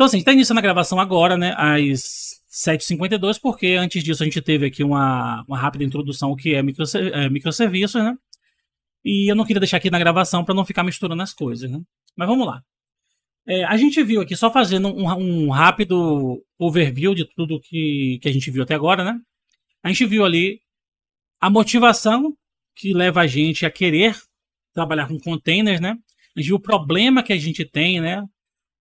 Então, assim, a gente está iniciando a gravação agora, né, às 7h52, porque antes disso a gente teve aqui uma rápida introdução ao que é microserviços, né? E eu não queria deixar aqui na gravação para não ficar misturando as coisas, né? Mas vamos lá. A gente viu aqui, só fazendo um rápido overview de tudo que a gente viu até agora, né? A gente viu ali a motivação que leva a gente a querer trabalhar com containers, né? A gente viu o problema que a gente tem, né?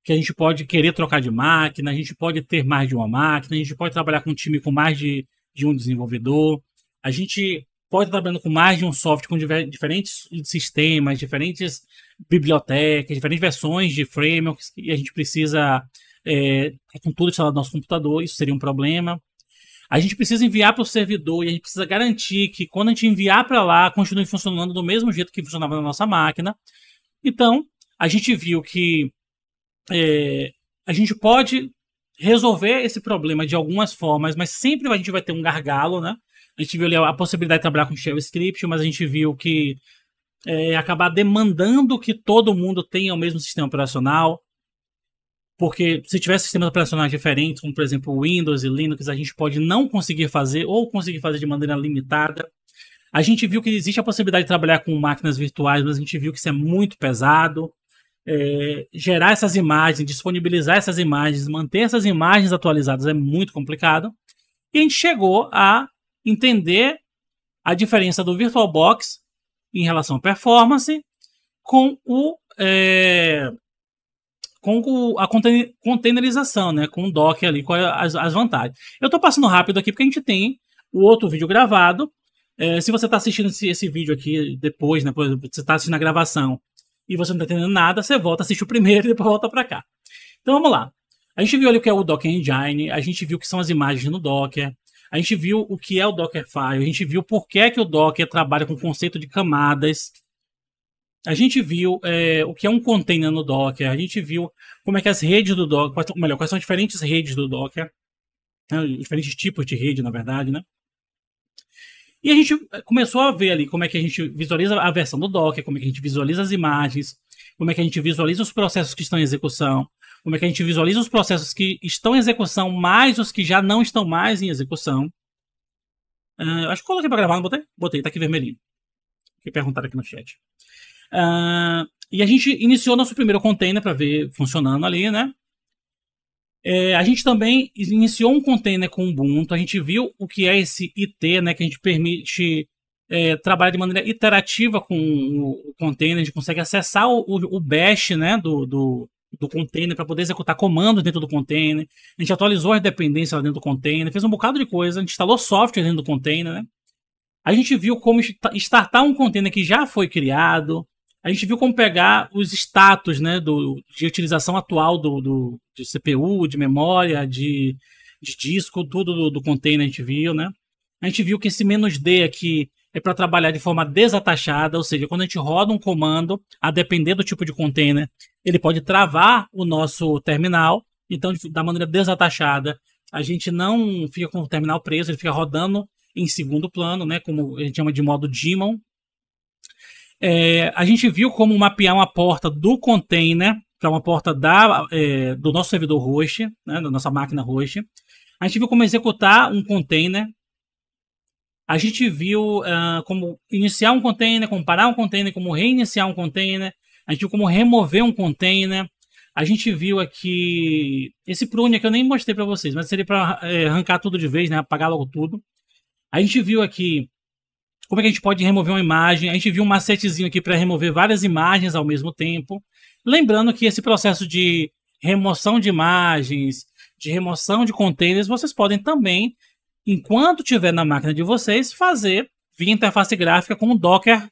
Que a gente pode querer trocar de máquina, a gente pode ter mais de uma máquina, a gente pode trabalhar com um time com mais de um desenvolvedor, a gente pode estar trabalhando com mais de um software, com diferentes sistemas, diferentes bibliotecas, diferentes versões de frameworks, e a gente precisa com tudo instalado no nosso computador, isso seria um problema. A gente precisa enviar para o servidor e a gente precisa garantir que quando a gente enviar para lá, continue funcionando do mesmo jeito que funcionava na nossa máquina. Então, a gente viu que a gente pode resolver esse problema de algumas formas, mas sempre a gente vai ter um gargalo, né? A gente viu ali a possibilidade de trabalhar com shell script, mas a gente viu que acabar demandando que todo mundo tenha o mesmo sistema operacional, porque se tiver sistemas operacionais diferentes, como por exemplo Windows e Linux, a gente pode não conseguir fazer ou conseguir fazer de maneira limitada. A gente viu que existe a possibilidade de trabalhar com máquinas virtuais, mas a gente viu que isso é muito pesado. Gerar essas imagens, disponibilizar essas imagens, manter essas imagens atualizadas é muito complicado. E a gente chegou a entender a diferença do VirtualBox em relação à performance com a containerização, né? Com o Docker ali, com as vantagens. Eu estou passando rápido aqui porque a gente tem o outro vídeo gravado. Se você está assistindo esse vídeo aqui depois, né? Por exemplo, você está assistindo a gravação e você não está entendendo nada, você volta, assiste o primeiro e depois volta para cá. Então vamos lá. A gente viu ali o que é o Docker Engine, a gente viu o que são as imagens no Docker, a gente viu o que é o Dockerfile, a gente viu por que o Docker trabalha com o conceito de camadas, a gente viu o que é um container no Docker, a gente viu como é que as redes do Docker, quais são as diferentes redes do Docker, né, diferentes tipos de rede, na verdade, né? E a gente começou a ver ali como é que a gente visualiza a versão do Docker, como é que a gente visualiza as imagens, como é que a gente visualiza os processos que estão em execução, como é que a gente visualiza os processos que estão em execução, mais os que já não estão mais em execução. Acho que coloquei para gravar, não botei? Botei, tá aqui vermelhinho. Que perguntaram aqui no chat. E a gente iniciou nosso primeiro container para ver funcionando ali, né? A gente também iniciou um container com Ubuntu, a gente viu o que é esse IT, né, que a gente permite trabalhar de maneira iterativa com o container, a gente consegue acessar o bash, né, do container para poder executar comandos dentro do container, a gente atualizou as dependências lá dentro do container, fez um bocado de coisa, a gente instalou software dentro do container, né? A gente viu como startar um container que já foi criado, a gente viu como pegar os status, né, de utilização atual de CPU, de memória, de disco, tudo do container a gente viu, né? A gente viu que esse "-d" aqui é para trabalhar de forma desatachada, ou seja, quando a gente roda um comando, a depender do tipo de container, ele pode travar o nosso terminal. Então, da maneira desatachada, a gente não fica com o terminal preso, ele fica rodando em segundo plano, né, como a gente chama de modo daemon. A gente viu como mapear uma porta do container para uma porta do nosso servidor host, né, da nossa máquina host. A gente viu como executar um container. A gente viu como iniciar um container, como parar um container, como reiniciar um container. A gente viu como remover um container. A gente viu aqui esse prune aqui eu nem mostrei para vocês, mas seria para arrancar tudo de vez, né, apagar logo tudo. A gente viu aqui como é que a gente pode remover uma imagem. A gente viu um macetezinho aqui para remover várias imagens ao mesmo tempo. Lembrando que esse processo de remoção de imagens, de remoção de containers, vocês podem também, enquanto estiver na máquina de vocês, fazer via interface gráfica com o Docker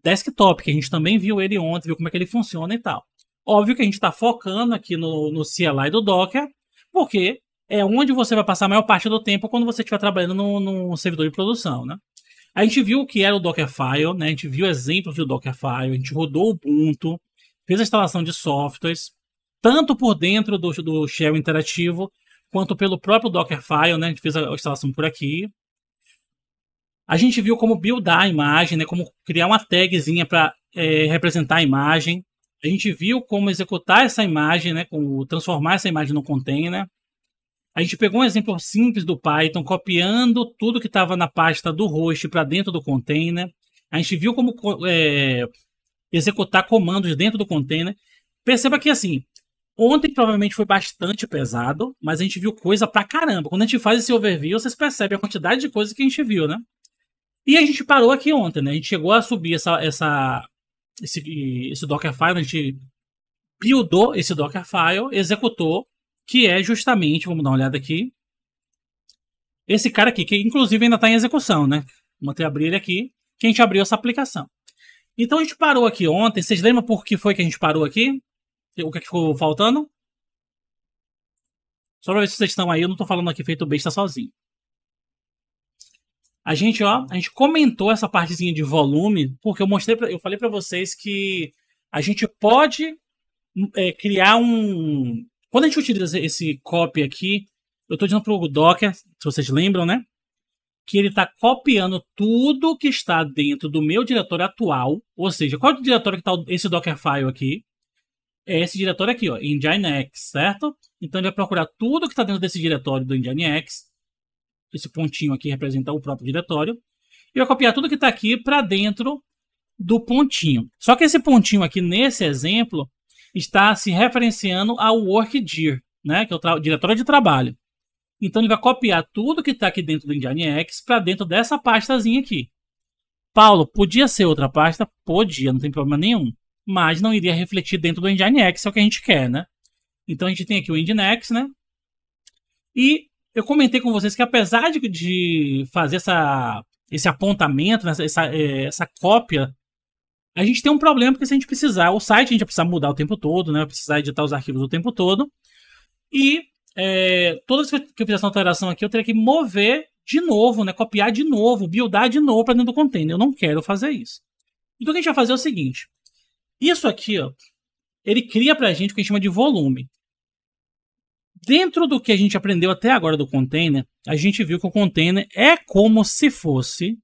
Desktop, que a gente também viu ele ontem, viu como é que ele funciona e tal. Óbvio que a gente está focando aqui no CLI do Docker, porque é onde você vai passar a maior parte do tempo quando você estiver trabalhando no servidor de produção, né? A gente viu o que era o Dockerfile, né? A gente viu exemplos do Dockerfile, a gente rodou o Ubuntu, fez a instalação de softwares, tanto por dentro do shell interativo, quanto pelo próprio Dockerfile, né? A gente fez a instalação por aqui. A gente viu como buildar a imagem, né? Como criar uma tagzinha para representar a imagem. A gente viu como executar essa imagem, né, como transformar essa imagem no container. A gente pegou um exemplo simples do Python, copiando tudo que estava na pasta do host para dentro do container. A gente viu como executar comandos dentro do container. Perceba que, assim, ontem provavelmente foi bastante pesado, mas a gente viu coisa pra caramba. Quando a gente faz esse overview, vocês percebem a quantidade de coisas que a gente viu, né? E a gente parou aqui ontem, né? A gente chegou a subir esse Dockerfile, a gente buildou esse Dockerfile, executou, que é justamente, vamos dar uma olhada aqui, esse cara aqui, que inclusive ainda está em execução, né? Vamos até abrir ele aqui, que a gente abriu essa aplicação. Então a gente parou aqui ontem, vocês lembram por que foi que a gente parou aqui? O que ficou faltando? Só pra ver se vocês estão aí, eu não tô falando aqui feito besta sozinho. A gente comentou essa partezinha de volume, porque eu falei para vocês que a gente pode criar um... Quando a gente utiliza esse copy aqui, eu estou dizendo para o Docker, se vocês lembram, né? Que ele está copiando tudo que está dentro do meu diretório atual. Ou seja, qual é o diretório que está esse Dockerfile aqui? É esse diretório aqui, ó, Nginx, certo? Então ele vai procurar tudo que está dentro desse diretório do Nginx. Esse pontinho aqui representa o próprio diretório. E vai copiar tudo que está aqui para dentro do pontinho. Só que esse pontinho aqui, nesse exemplo, está se referenciando ao workdir, né? Que é o diretório de trabalho. Então ele vai copiar tudo que está aqui dentro do Nginx para dentro dessa pastazinha aqui. Paulo, podia ser outra pasta? Podia, não tem problema nenhum. Mas não iria refletir dentro do Nginx, é o que a gente quer, né? Então a gente tem aqui o Nginx, né? E eu comentei com vocês que apesar de fazer esse apontamento, essa cópia, a gente tem um problema, porque se a gente precisar, o site a gente vai precisar mudar o tempo todo, né? Vai precisar editar os arquivos o tempo todo. E toda vez que eu fizer essa alteração aqui, eu teria que mover de novo, né? Copiar de novo, buildar de novo para dentro do container. Eu não quero fazer isso. Então o que a gente vai fazer é o seguinte. Isso aqui, ó, ele cria pra gente o que a gente chama de volume. Dentro do que a gente aprendeu até agora do container, a gente viu que o container é como se fosse,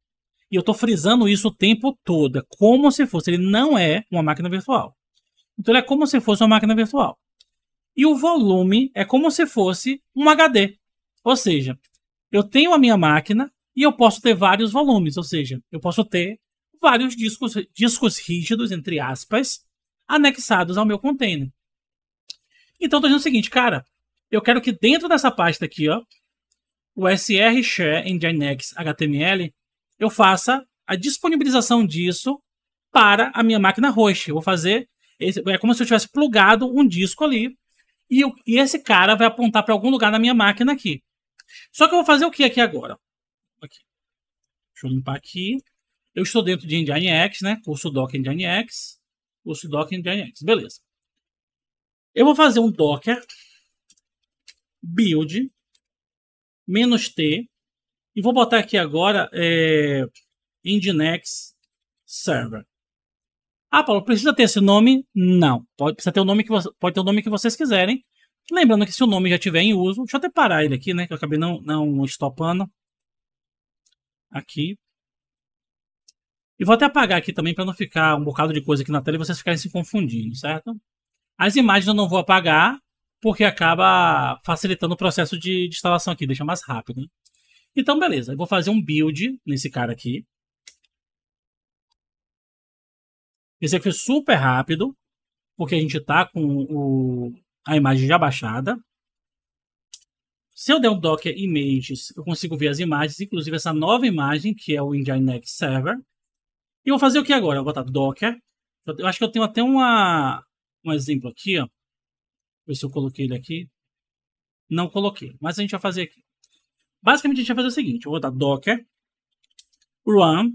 e eu estou frisando isso o tempo todo, é como se fosse, ele não é uma máquina virtual. Então ele é como se fosse uma máquina virtual. E o volume é como se fosse um HD. Ou seja, eu tenho a minha máquina e eu posso ter vários volumes, ou seja, eu posso ter vários discos rígidos, entre aspas, anexados ao meu container. Então eu estou dizendo o seguinte, cara, eu quero que dentro dessa pasta aqui, ó, o SR Share Nginx HTML, eu faça a disponibilização disso para a minha máquina host. Eu vou fazer, é como se eu tivesse plugado um disco ali, e esse cara vai apontar para algum lugar na minha máquina aqui. Só que eu vou fazer o que aqui agora? Aqui. Deixa eu limpar aqui. Eu estou dentro de Nginx, né? Curso Docker Nginx. Curso Docker Nginx. Beleza. Eu vou fazer um Docker build -t e vou botar aqui agora Nginx Server. Ah, Paulo, precisa ter esse nome? Não. Precisa ter o nome pode ter o nome que vocês quiserem. Lembrando que se o nome já estiver em uso, deixa eu até parar ele aqui, né? Que eu acabei não estopando. Aqui. E vou até apagar aqui também para não ficar um bocado de coisa aqui na tela e vocês ficarem se confundindo, certo? As imagens eu não vou apagar, porque acaba facilitando o processo de instalação aqui, deixa mais rápido. Né? Então, beleza. Eu vou fazer um build nesse cara aqui. Esse aqui foi super rápido, porque a gente está com a imagem já baixada. Se eu der um Docker Images, eu consigo ver as imagens, inclusive essa nova imagem, que é o Nginx Server. E eu vou fazer o que agora? Eu vou botar Docker. Eu acho que eu tenho até um exemplo aqui, ó. Ver se eu coloquei ele aqui. Não coloquei, mas a gente vai fazer aqui. Basicamente a gente vai fazer o seguinte. Eu vou dar Docker Run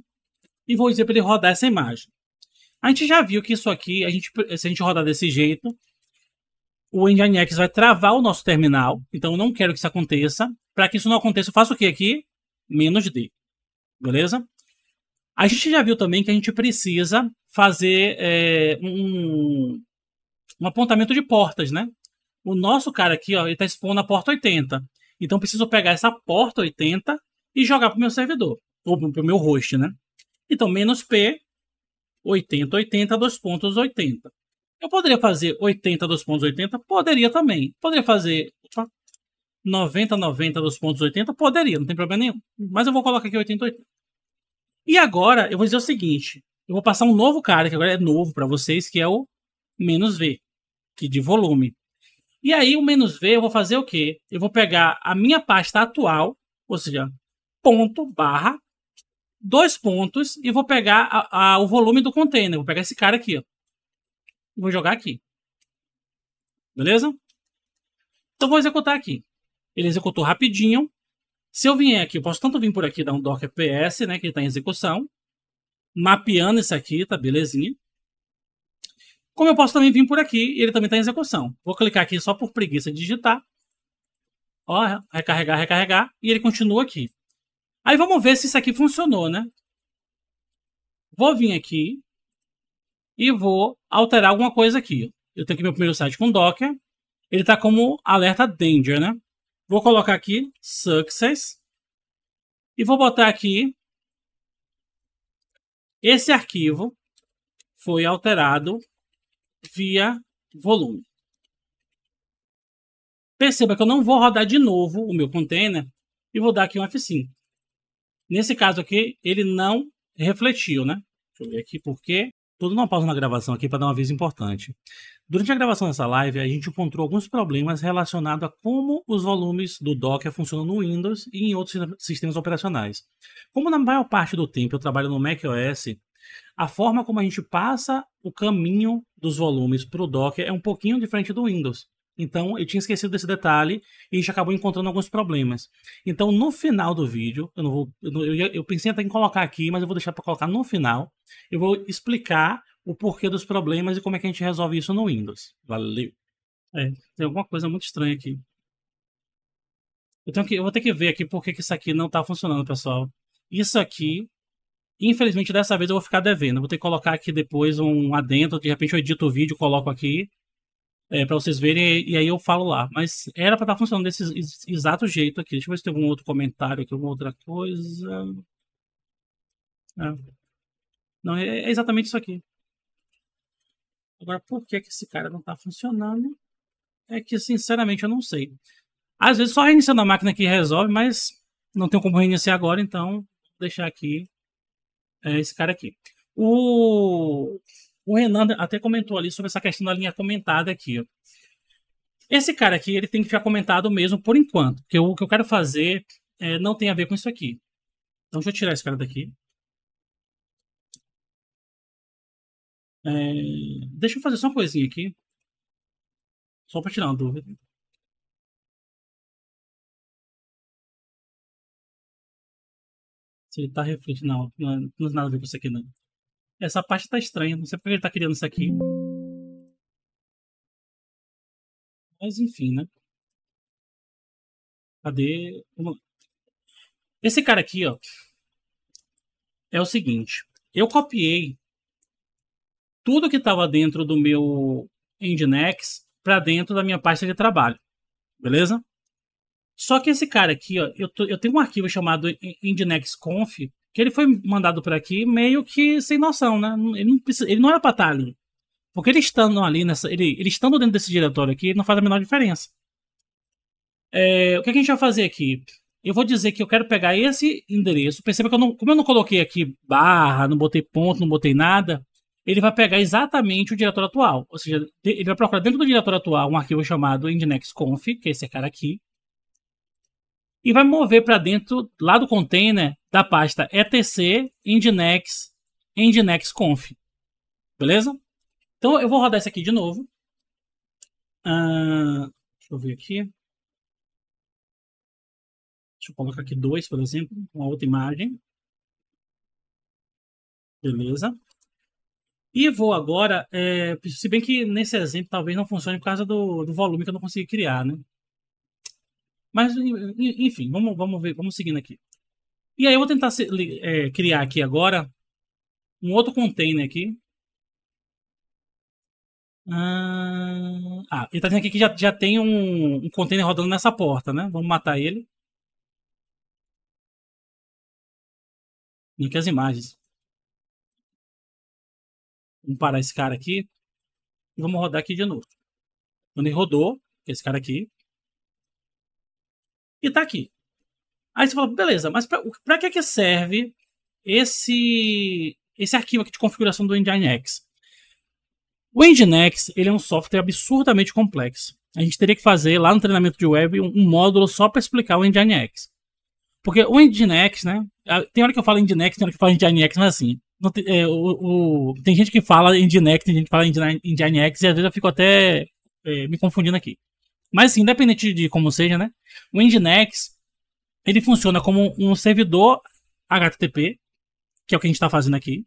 e vou dizer para ele rodar essa imagem. A gente já viu que isso aqui, se a gente rodar desse jeito, o Nginx vai travar o nosso terminal. Então eu não quero que isso aconteça. Para que isso não aconteça, eu faço o que aqui? -d. Beleza? A gente já viu também que a gente precisa fazer um apontamento de portas, né? O nosso cara aqui, ó, ele está expondo a porta 80. Então eu preciso pegar essa porta 80 e jogar para o meu servidor, ou para o meu host, né? Então, -p 80, 80, 2.80. Eu poderia fazer 80 dos pontos 80? Poderia também. Poderia fazer 90, 90 dos pontos 80? Poderia, não tem problema nenhum. Mas eu vou colocar aqui 80, 80. E agora eu vou dizer o seguinte. Eu vou passar um novo cara, que agora é novo para vocês, que é o menos V, que de volume. E aí o menos V eu vou fazer o quê? Eu vou pegar a minha pasta atual, ou seja, ponto, barra, 2 pontos, e vou pegar o volume do container. Vou pegar esse cara aqui, ó. E vou jogar aqui. Beleza? Então vou executar aqui. Ele executou rapidinho. Se eu vier aqui, eu posso tanto vir por aqui, dar um docker ps, né, que ele está em execução, mapeando isso aqui, tá belezinha. Como eu posso também vir por aqui e ele também está em execução. Vou clicar aqui só por preguiça de digitar. Ó, recarregar, recarregar, e ele continua aqui. Aí vamos ver se isso aqui funcionou, né? Vou vir aqui e vou alterar alguma coisa aqui. Eu tenho aqui meu primeiro site com Docker. Ele está como alerta danger, né? Vou colocar aqui success e vou botar aqui esse arquivo foi alterado via volume. Perceba que eu não vou rodar de novo o meu container e vou dar aqui um F5. Nesse caso aqui, ele não refletiu, né? Deixa eu ver aqui por quê. Tô dando uma pausa na gravação aqui para dar um aviso importante. Durante a gravação dessa live, a gente encontrou alguns problemas relacionados a como os volumes do Docker funcionam no Windows e em outros sistemas operacionais. Como na maior parte do tempo eu trabalho no macOS, a forma como a gente passa o caminho dos volumes para o Docker é um pouquinho diferente do Windows. Então, eu tinha esquecido desse detalhe e a gente acabou encontrando alguns problemas. Então, no final do vídeo, eu pensei até em colocar aqui, mas eu vou deixar para colocar no final. Eu vou explicar o porquê dos problemas e como é que a gente resolve isso no Windows. Valeu! Tem alguma coisa muito estranha aqui. Eu vou ter que ver aqui porque que isso aqui não está funcionando, pessoal. Isso aqui, infelizmente, dessa vez eu vou ficar devendo. Eu vou ter que colocar aqui depois um adendo. De repente eu edito o vídeo, coloco aqui. Para vocês verem, e aí eu falo lá. Mas era para estar funcionando desse exato jeito aqui. Deixa eu ver se tem algum outro comentário aqui, alguma outra coisa. Não, é exatamente isso aqui. Agora, por que esse cara não está funcionando? É que, sinceramente, eu não sei. Às vezes só reiniciando a máquina aqui resolve, mas não tem como reiniciar agora, então vou deixar aqui esse cara aqui. O Renan até comentou ali sobre essa questão da linha comentada aqui, ó. Esse cara aqui, ele tem que ficar comentado mesmo por enquanto. Porque o que eu quero fazer não tem a ver com isso aqui. Então, deixa eu tirar esse cara daqui. Deixa eu fazer só uma coisinha aqui. Só para tirar uma dúvida. Se ele tá refletindo. Não tem nada a ver com isso aqui, não. Essa parte tá estranha. Não sei porque ele tá criando isso aqui. Mas, enfim, né? Cadê? Vamos lá. Esse cara aqui, ó. É o seguinte. Eu copiei tudo que estava dentro do meu Nginx para dentro da minha pasta de trabalho. Beleza? Só que esse cara aqui, ó, eu tenho um arquivo chamado nginx.conf, que ele foi mandado por aqui meio que sem noção, né? Ele não era para estar ali. Porque ele estando ali ele estando dentro desse diretório aqui, ele não faz a menor diferença. O que a gente vai fazer aqui? Eu vou dizer que eu quero pegar esse endereço. Perceba que como eu não coloquei aqui barra, não botei ponto, não botei nada, ele vai pegar exatamente o diretório atual. Ou seja, ele vai procurar dentro do diretório atual um arquivo chamado nginx.conf, que é esse cara aqui, e vai mover para dentro, lá do container, da pasta etc nginx.conf. Beleza? Então eu vou rodar isso aqui de novo. Deixa eu ver aqui. Deixa eu colocar aqui 2, por exemplo, uma outra imagem. Beleza. E vou agora, se bem que nesse exemplo talvez não funcione por causa do volume que eu não consegui criar, né? Mas, enfim, vamos ver, vamos seguindo aqui. E aí eu vou tentar criar aqui agora um outro container aqui. Ele tá dizendo aqui que já tem um container rodando nessa porta, né? Vamos matar ele. E aqui as imagens. Vamos parar esse cara aqui. e vamos rodar aqui de novo. Quando ele rodou, esse cara aqui, e tá aqui. Aí você fala, beleza, mas para que serve esse arquivo aqui de configuração do Nginx? O Nginx, ele é um software absurdamente complexo. A gente teria que fazer lá no treinamento de web um módulo só para explicar o Nginx. Porque o Nginx, né? Tem hora que eu falo Nginx, tem hora que eu falo Nginx, mas assim, não tem, tem gente que fala Nginx, tem gente que fala Nginx, e às vezes eu fico até me confundindo aqui. Mas assim, independente de como seja, né? O Nginx, ele funciona como um servidor HTTP, que é o que a gente está fazendo aqui.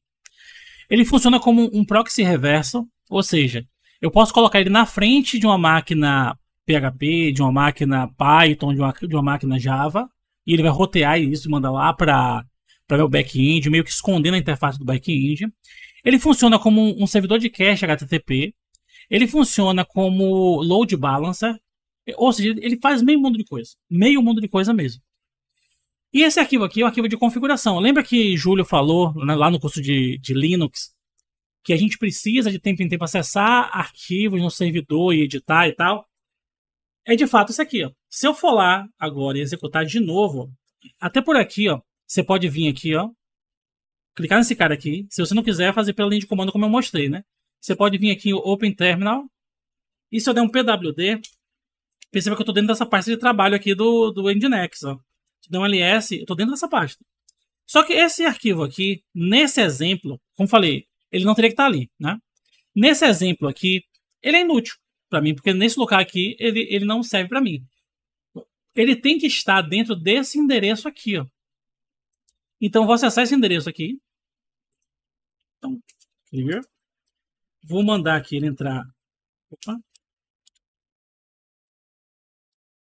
Ele funciona como um proxy reverso, ou seja, eu posso colocar ele na frente de uma máquina PHP, de uma máquina Python, de uma máquina Java, e ele vai rotear isso e mandar lá para meu back-end, meio que escondendo a interface do back-end. Ele funciona como um servidor de cache HTTP. Ele funciona como load balancer, ou seja, ele faz meio mundo de coisa mesmo. E esse arquivo aqui é o arquivo de configuração. Lembra que Júlio falou, né, lá no curso de Linux, que a gente precisa de tempo em tempo acessar arquivos no servidor e editar e tal? É de fato isso aqui, ó. Se eu for lá agora e executar de novo, até por aqui, ó, você pode vir aqui, ó, clicar nesse cara aqui. Se você não quiser fazer pela linha de comando como eu mostrei, né? Você pode vir aqui em Open Terminal. E se eu der um pwd, perceba que eu estou dentro dessa pasta de trabalho aqui do Nginx, ó. Se eu der um ls, eu estou dentro dessa pasta. Só que esse arquivo aqui, nesse exemplo, como falei, ele não teria que estar ali, né? Nesse exemplo aqui, ele é inútil para mim, porque nesse local aqui, ele não serve para mim. Ele tem que estar dentro desse endereço aqui, ó. Então, eu vou acessar esse endereço aqui. Então, clear. Vou mandar aqui ele entrar. Opa.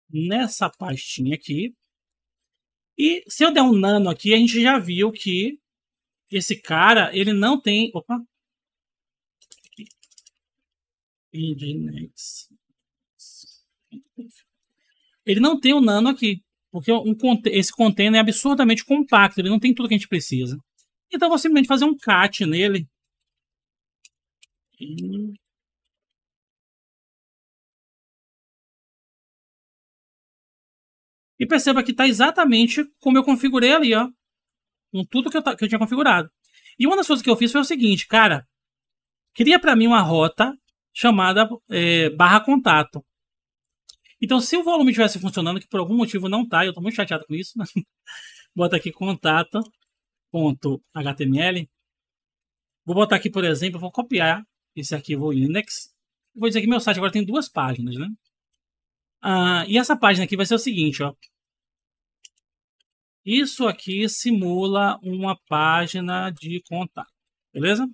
Nessa pastinha aqui. E se eu der um nano aqui, a gente já viu que esse cara, ele não tem... Opa! Nginx. Ele não tem o nano aqui. Porque esse container é absurdamente compacto. Ele não tem tudo que a gente precisa. Então eu vou simplesmente fazer um cat nele. E perceba que está exatamente como eu configurei ali, ó. Com tudo que eu tinha configurado. E uma das coisas que eu fiz foi o seguinte, cara. Cria para mim uma rota chamada barra contato. Então, se o volume estivesse funcionando, que por algum motivo não tá, eu estou muito chateado com isso. Bota aqui contato.html. Vou botar aqui, por exemplo, vou copiar esse arquivo index. Vou dizer que meu site agora tem 2 páginas, né? E essa página aqui vai ser o seguinte, ó. Isso aqui simula uma página de contato, beleza?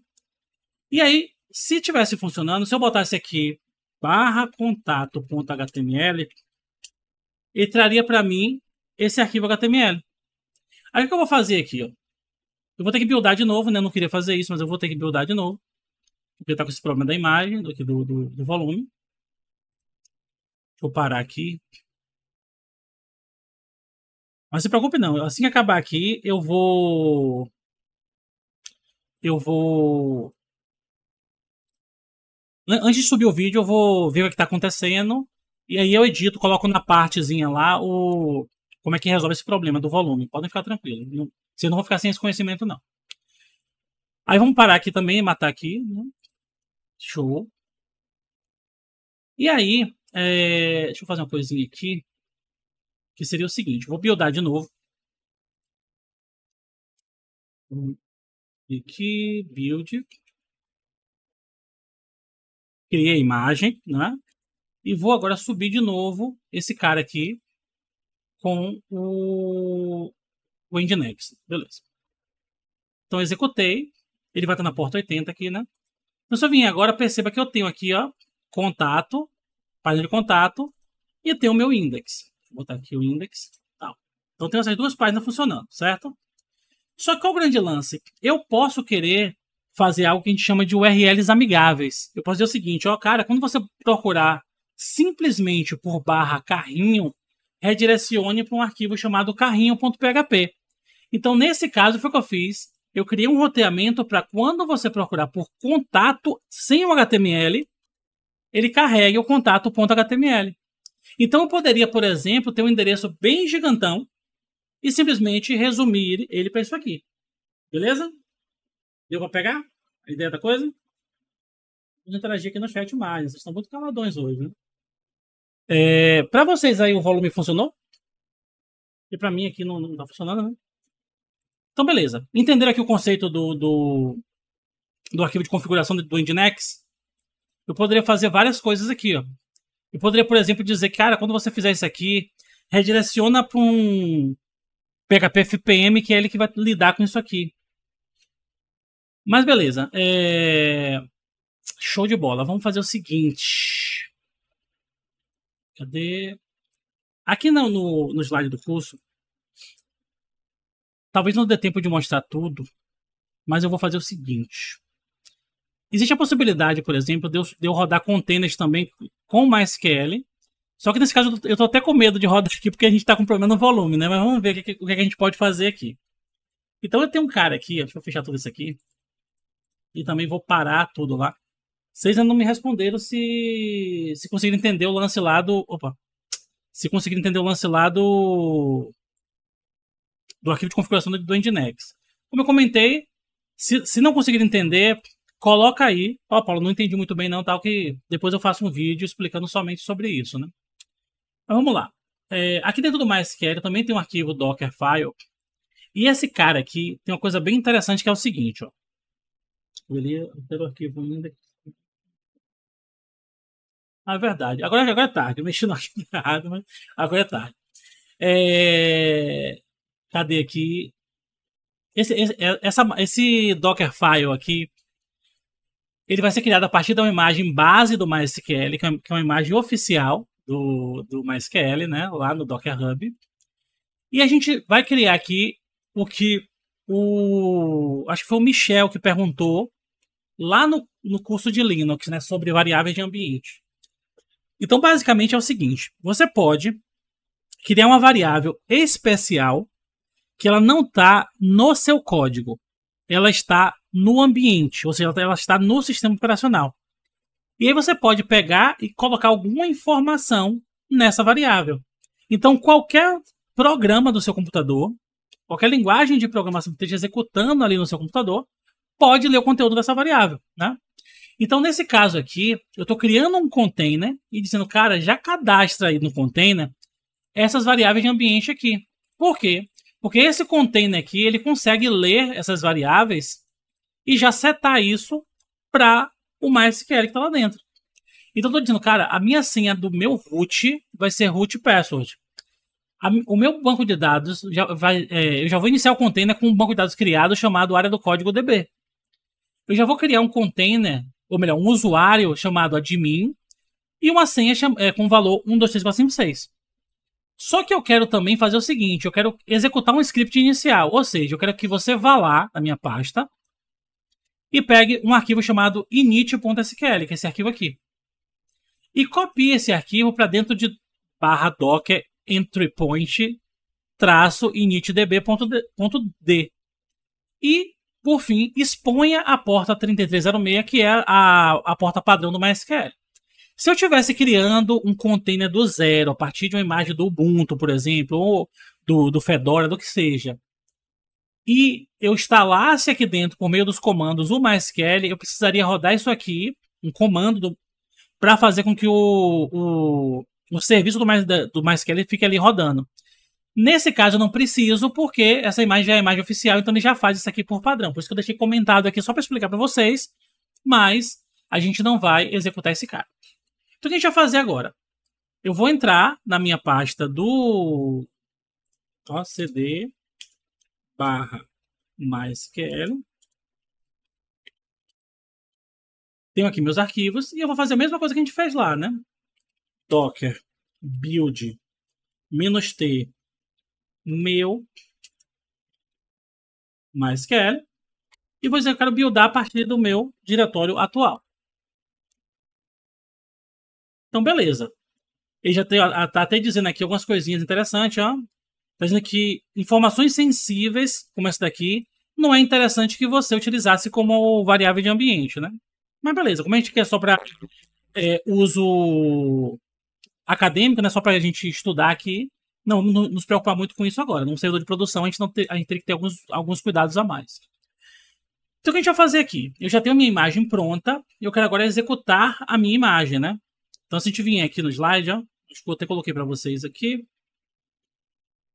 E aí, se tivesse funcionando, se eu botasse aqui barra contato.html, ele traria para mim esse arquivo HTML. Aí o que eu vou fazer aqui, ó? Eu vou ter que buildar de novo, né? Eu não queria fazer isso, mas eu vou ter que buildar de novo. Porque tá com esse problema da imagem, do volume. Deixa eu parar aqui. Mas não se preocupe não, assim que acabar aqui, eu vou antes de subir o vídeo, eu vou ver o que está acontecendo. E aí eu edito, coloco na partezinha lá como é que resolve esse problema do volume. Podem ficar tranquilos. Vocês não vão ficar sem esse conhecimento, não. Aí vamos parar aqui também, matar aqui. Né? Show. E aí, deixa eu fazer uma coisinha aqui. Que seria o seguinte. Vou buildar de novo. Aqui, build. Criei a imagem, né? E vou agora subir de novo esse cara aqui com o Nginx. Beleza. Então, executei. Ele vai estar na porta 80 aqui, né? Então, se eu vim agora, perceba que eu tenho aqui, ó, contato, página de contato, e eu tenho o meu index. Vou botar aqui o index. Tal. Então, tenho essas 2 páginas funcionando, certo? Só que qual é o grande lance? Eu posso querer fazer algo que a gente chama de URLs amigáveis. Eu posso dizer o seguinte, ó, cara, quando você procurar simplesmente por barra carrinho, redirecione para um arquivo chamado carrinho.php. Então, nesse caso, foi o que eu fiz. Eu criei um roteamento para quando você procurar por contato sem o HTML, ele carregue o contato.html. Então eu poderia, por exemplo, ter um endereço bem gigantão e simplesmente resumir ele para isso aqui. Beleza? Deu para pegar a ideia da coisa? Vamos interagir aqui no chat mais. Vocês estão muito caladões hoje, né? Para vocês aí o volume funcionou? E para mim aqui não tá funcionando, né? Então, beleza. Entenderam aqui o conceito do arquivo de configuração do Nginx? Eu poderia fazer várias coisas aqui, ó. Eu poderia, por exemplo, dizer, cara, quando você fizer isso aqui, redireciona para um PHP FPM, que é ele que vai lidar com isso aqui. Mas beleza. Show de bola. Vamos fazer o seguinte. Cadê? Aqui no slide do curso, talvez não dê tempo de mostrar tudo, mas eu vou fazer o seguinte. Existe a possibilidade, por exemplo, de eu rodar containers também com MySQL. Só que nesse caso eu tô até com medo de rodar aqui porque a gente tá com problema no volume, né? Mas vamos ver o que a gente pode fazer aqui. Então eu tenho um cara aqui, deixa eu fechar tudo isso aqui. E também vou parar tudo lá. Vocês ainda não me responderam se conseguiram entender o lance lá do... Opa! Se conseguiram entender o lance lá do arquivo de configuração do Nginx. Como eu comentei, se não conseguirem entender, coloca aí. Ó, Paulo, não entendi muito bem não, tal, que depois eu faço um vídeo explicando somente sobre isso, né? Mas vamos lá. Aqui dentro do MySQL também tem um arquivo Dockerfile. E esse cara aqui tem uma coisa bem interessante que é o seguinte, ó. Eu quero o arquivo ainda. Ah, é verdade. Agora é tarde. Eu mexi no arquivo errado, mas agora é tarde. Cadê aqui? Esse Dockerfile aqui, ele vai ser criado a partir de uma imagem base do MySQL, que é uma imagem oficial do MySQL, né? Lá no Docker Hub. E a gente vai criar aqui o que acho que foi o Michel que perguntou lá no curso de Linux, né? Sobre variáveis de ambiente. Então, basicamente é o seguinte. Você pode criar uma variável especial que ela não está no seu código. Ela está no ambiente, ou seja, ela está no sistema operacional. E aí você pode pegar e colocar alguma informação nessa variável. Então, qualquer programa do seu computador, qualquer linguagem de programação que esteja executando ali no seu computador, pode ler o conteúdo dessa variável, né? Então, nesse caso aqui, eu estou criando um container e dizendo, cara, já cadastra aí no container essas variáveis de ambiente aqui. Por quê? Porque esse container aqui, ele consegue ler essas variáveis e já setar isso para o MySQL que está lá dentro. Então, eu estou dizendo, cara, a minha senha do meu root vai ser root password. O meu banco de dados, eu já vou iniciar o container com um banco de dados criado chamado área do código DB. Eu já vou criar um container, ou melhor, um usuário chamado admin e uma senha com valor 123456. Só que eu quero também fazer o seguinte, eu quero executar um script inicial, ou seja, eu quero que você vá lá na minha pasta e pegue um arquivo chamado init.sql, que é esse arquivo aqui. E copie esse arquivo para dentro de /docker entry point -initdb.d. E, por fim, exponha a porta 3306, que é a porta padrão do MySQL. Se eu estivesse criando um container do zero, a partir de uma imagem do Ubuntu, por exemplo, ou do Fedora, do que seja, e eu instalasse aqui dentro, por meio dos comandos, o MySQL, eu precisaria rodar isso aqui, um comando, para fazer com que o serviço do MySQL fique ali rodando. Nesse caso, eu não preciso, porque essa imagem já é a imagem oficial, então ele já faz isso aqui por padrão. Por isso que eu deixei comentado aqui só para explicar para vocês, mas a gente não vai executar esse cara. Então, o que a gente vai fazer agora? Eu vou entrar na minha pasta do cd /MySQL. Tenho aqui meus arquivos e eu vou fazer a mesma coisa que a gente fez lá, né? Docker build -t meu MySQL e vou dizer que eu quero buildar a partir do meu diretório atual. Então, beleza. Ele já está até dizendo aqui algumas coisinhas interessantes, ó. Está dizendo que informações sensíveis, como essa daqui, não é interessante que você utilizasse como variável de ambiente, né? Mas beleza, como a gente quer só para uso acadêmico, né? Só para a gente estudar aqui. Não nos preocupar muito com isso agora. Num servidor de produção, a gente tem que ter alguns cuidados a mais. Então, o que a gente vai fazer aqui? Eu já tenho a minha imagem pronta e eu quero agora executar a minha imagem, né? Então, se a gente vier aqui no slide, ó, acho que eu até coloquei para vocês aqui.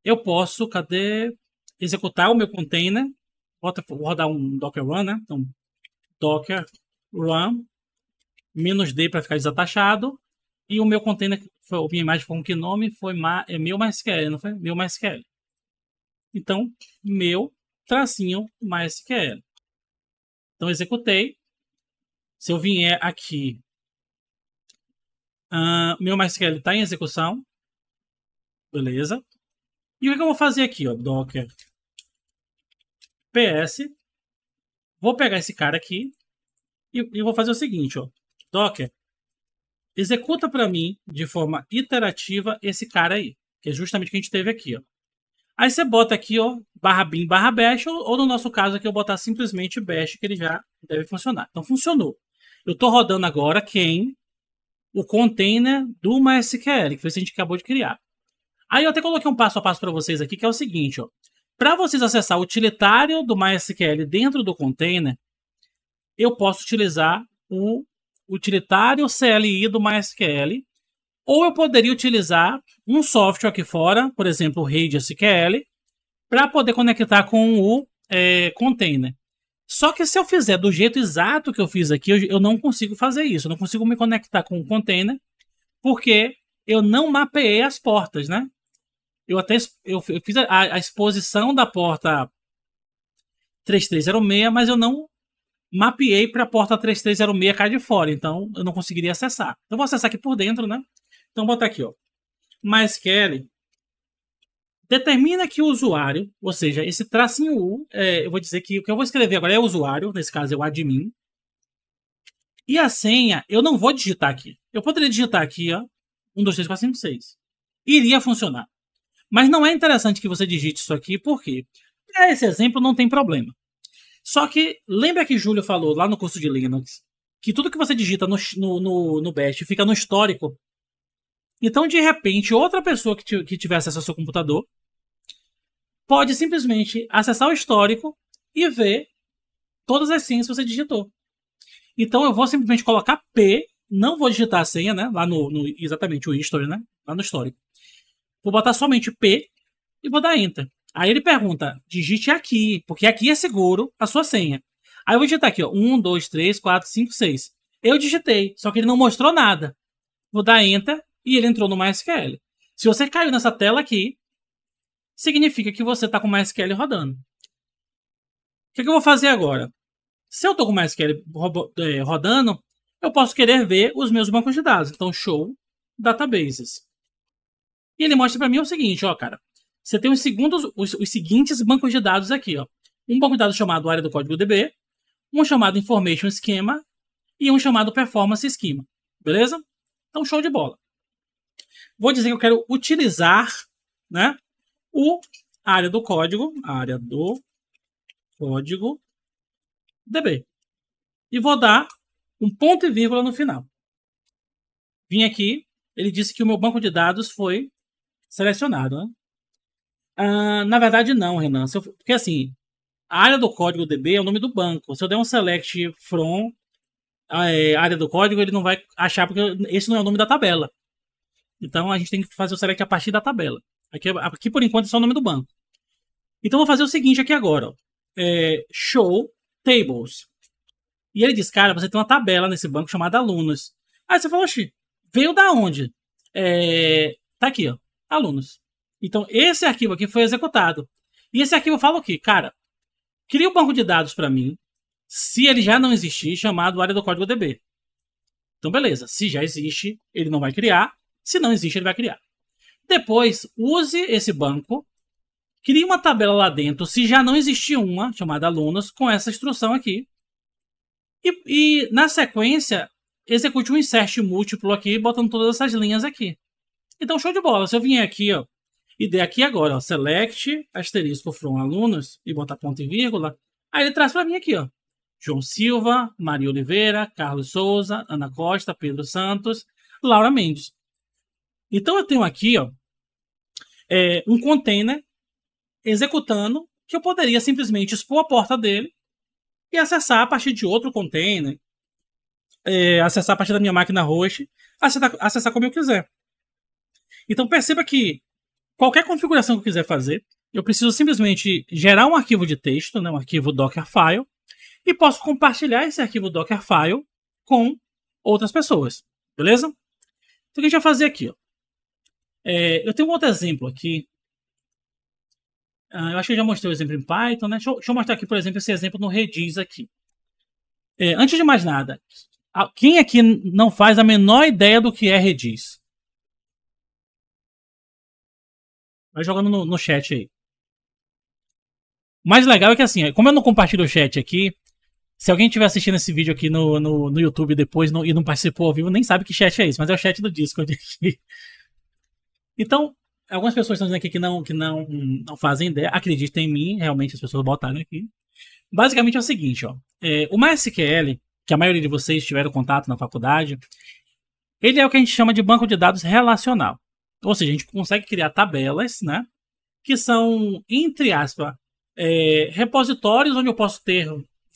Eu posso, cadê? Executar o meu container. Vou rodar um Docker Run, né? Então, Docker Run -d para ficar desatachado. E o meu container, a minha imagem foi com que nome? Foi meu MySQL, não foi? Meu MySQL. Então, meu tracinho MySQL. Então, executei. Se eu vier aqui, meu MySQL está em execução. Beleza. E o que eu vou fazer aqui? Ó, Docker PS. Vou pegar esse cara aqui e vou fazer o seguinte. Ó, Docker, executa para mim de forma iterativa esse cara aí. Que é justamente o que a gente teve aqui. Ó. Aí você bota aqui, ó, /bin /bash, ou no nosso caso aqui eu botar simplesmente bash, que ele já deve funcionar. Então funcionou. Eu estou rodando agora o container do MySQL, que foi isso que a gente acabou de criar. Aí eu até coloquei um passo a passo para vocês aqui, que é o seguinte, ó. Para vocês acessar o utilitário do MySQL dentro do container, eu posso utilizar o utilitário CLI do MySQL, ou eu poderia utilizar um software aqui fora, por exemplo, o RaidSQL, para poder conectar com o container. Só que se eu fizer do jeito exato que eu fiz aqui, eu não consigo fazer isso. Eu não consigo me conectar com o container, porque eu não mapeei as portas, né? Eu fiz a exposição da porta 3306, mas eu não mapeei para a porta 3306 cá de fora. Então, eu não conseguiria acessar. Eu vou acessar aqui por dentro, né? Então, vou botar aqui, ó. MySQL determina que o usuário, ou seja, esse tracinho U, eu vou dizer que o que eu vou escrever agora é o usuário, nesse caso é o admin. E a senha, eu não vou digitar aqui. Eu poderia digitar aqui, ó, 1, 2, 3, 4, 5, 6. Iria funcionar. Mas não é interessante que você digite isso aqui, por quê? Para esse exemplo não tem problema. Só que, lembra que Júlio falou lá no curso de Linux, que tudo que você digita no Bash fica no histórico. Então, de repente, outra pessoa que tiver acesso ao seu computador pode simplesmente acessar o histórico e ver todas as senhas que você digitou. Então, eu vou simplesmente colocar P, não vou digitar a senha, né? Lá exatamente o history, né? Lá no histórico. Vou botar somente P e vou dar Enter. Aí ele pergunta, digite aqui, porque aqui é seguro a sua senha. Aí eu vou digitar aqui, ó, 1, 2, 3, 4, 5, 6. Eu digitei, só que ele não mostrou nada. Vou dar Enter e ele entrou no MySQL. Se você caiu nessa tela aqui, significa que você está com o MySQL rodando. O que eu vou fazer agora? Se eu estou com o MySQL rodando, eu posso querer ver os meus bancos de dados. Então, show databases. E ele mostra para mim o seguinte, ó, cara. Você tem os seguintes bancos de dados aqui, ó. Um banco de dados chamado área do código DB, um chamado Information Schema e um chamado Performance Schema. Beleza? Então, show de bola. Vou dizer que eu quero utilizar, né, área do código DB. E vou dar um ponto e vírgula no final. Vim aqui, ele disse que o meu banco de dados foi selecionado, né? Na verdade, não, Renan. Porque assim, a área do código DB é o nome do banco. Se eu der um select from área do código, ele não vai achar, porque esse não é o nome da tabela. Então a gente tem que fazer o select a partir da tabela. Aqui por enquanto, é só o nome do banco. Então eu vou fazer o seguinte aqui agora. Ó. Show tables. E ele diz, cara, você tem uma tabela nesse banco chamada alunos. Aí você fala, oxi, veio da onde? Tá aqui, ó, alunos. Então, esse arquivo aqui foi executado. E esse arquivo fala o quê? Cara, cria um banco de dados para mim, se ele já não existir, chamado área do código DB. Então, beleza. Se já existe, ele não vai criar. Se não existe, ele vai criar. Depois, use esse banco, crie uma tabela lá dentro, se já não existir uma, chamada alunos, com essa instrução aqui. E na sequência, execute um insert múltiplo aqui, botando todas essas linhas aqui. Então, show de bola. Se eu vier aqui, ó, e der aqui agora, ó, select, asterisco from alunos, e botar ponto e vírgula, aí ele traz para mim aqui, ó. João Silva, Maria Oliveira, Carlos Souza, Ana Costa, Pedro Santos, Laura Mendes. Então eu tenho aqui, ó, um container executando que eu poderia simplesmente expor a porta dele e acessar a partir de outro container, acessar a partir da minha máquina host, acessar como eu quiser. Então perceba que qualquer configuração que eu quiser fazer, eu preciso simplesmente gerar um arquivo de texto, né, um arquivo Dockerfile, e posso compartilhar esse arquivo Dockerfile com outras pessoas, beleza? Então o que a gente vai fazer aqui? Ó? Eu tenho um outro exemplo aqui. Eu acho que eu já mostrei o exemplo em Python, né? Deixa eu mostrar aqui, por exemplo, esse exemplo no Redis aqui. Antes de mais nada, quem aqui não faz a menor ideia do que é Redis? Vai jogando no chat aí. O mais legal é que assim, como eu não compartilho o chat aqui, se alguém estiver assistindo esse vídeo aqui no YouTube depois e não participou ao vivo, nem sabe que chat é esse, mas é o chat do Discord aqui. Então, algumas pessoas estão dizendo aqui que não fazem ideia. Acreditem em mim, realmente as pessoas botaram aqui. Basicamente é o seguinte, ó. O MySQL, que a maioria de vocês tiveram contato na faculdade, ele é o que a gente chama de banco de dados relacional. Ou seja, a gente consegue criar tabelas, né? Que são, entre aspas, repositórios onde eu posso ter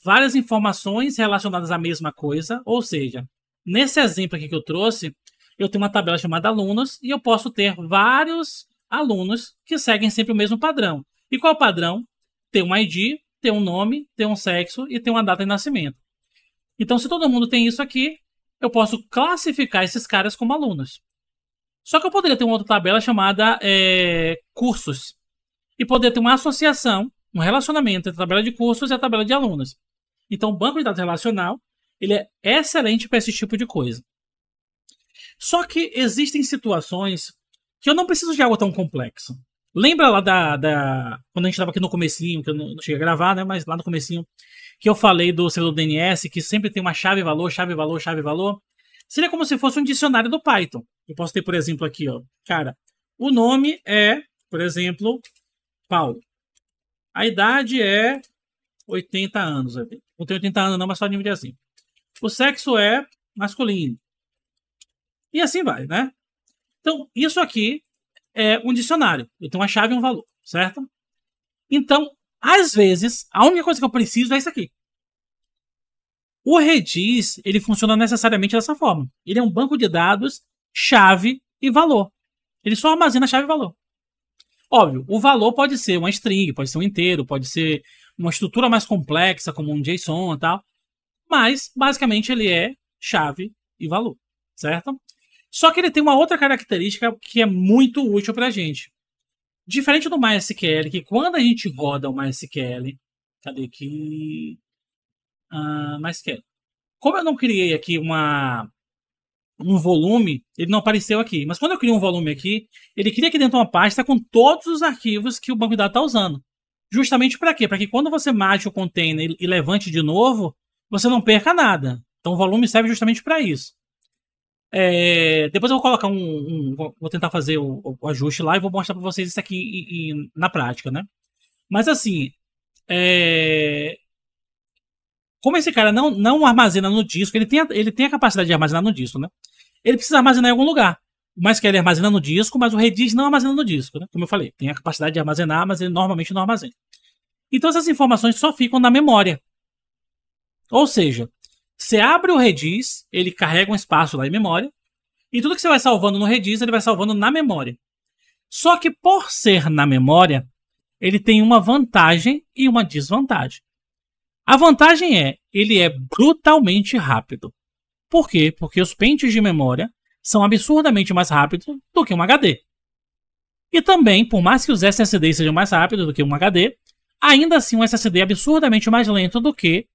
várias informações relacionadas à mesma coisa. Ou seja, nesse exemplo aqui que eu trouxe, eu tenho uma tabela chamada alunos e eu posso ter vários alunos que seguem sempre o mesmo padrão. E qual é o padrão? Tem um ID, tem um nome, tem um sexo e tem uma data de nascimento. Então, se todo mundo tem isso aqui, eu posso classificar esses caras como alunos. Só que eu poderia ter uma outra tabela chamada cursos. E poderia ter uma associação, um relacionamento entre a tabela de cursos e a tabela de alunos. Então, o banco de dados relacional ele é excelente para esse tipo de coisa. Só que existem situações que eu não preciso de algo tão complexo. Lembra lá quando a gente estava aqui no comecinho, que eu não cheguei a gravar, né? Mas lá no comecinho, que eu falei do servidor DNS, que sempre tem uma chave-valor, chave-valor, chave-valor. Seria como se fosse um dicionário do Python. Eu posso ter, por exemplo, aqui, ó. Cara, o nome é, por exemplo, Paulo. A idade é 80 anos. Não tem 80 anos não, mas só nível de assim. O sexo é masculino. E assim vai, né? Então, isso aqui é um dicionário. Eu tenho uma chave e um valor, certo? Então, às vezes, a única coisa que eu preciso é isso aqui. O Redis, ele funciona necessariamente dessa forma. Ele é um banco de dados, chave e valor. Ele só armazena chave e valor. Óbvio, o valor pode ser uma string, pode ser um inteiro, pode ser uma estrutura mais complexa, como um JSON e tal. Mas, basicamente, ele é chave e valor, certo? Só que ele tem uma outra característica que é muito útil pra gente. Diferente do MySQL, que quando a gente roda o MySQL... Cadê aqui? MySQL. Como eu não criei aqui um volume, ele não apareceu aqui. Mas quando eu criei um volume aqui, ele cria aqui dentro uma pasta com todos os arquivos que o banco de dados está usando. Justamente para quê? Para que quando você mate o container e levante de novo, você não perca nada. Então o volume serve justamente para isso. Depois eu vou colocar vou tentar fazer o ajuste lá e vou mostrar para vocês isso aqui na prática, né? Mas assim, como esse cara não armazena no disco, ele tem a capacidade de armazenar no disco, né? Ele precisa armazenar em algum lugar. Mas que ele armazena no disco, mas o Redis não armazena no disco, né? Como eu falei, tem a capacidade de armazenar, mas ele normalmente não armazena. Então essas informações só ficam na memória. Ou seja, você abre o Redis, ele carrega um espaço lá em memória, e tudo que você vai salvando no Redis, ele vai salvando na memória. Só que por ser na memória, ele tem uma vantagem e uma desvantagem. A vantagem ele é brutalmente rápido. Por quê? Porque os pentes de memória são absurdamente mais rápidos do que um HD. E também, por mais que os SSDs sejam mais rápidos do que um HD, ainda assim um SSD é absurdamente mais lento do que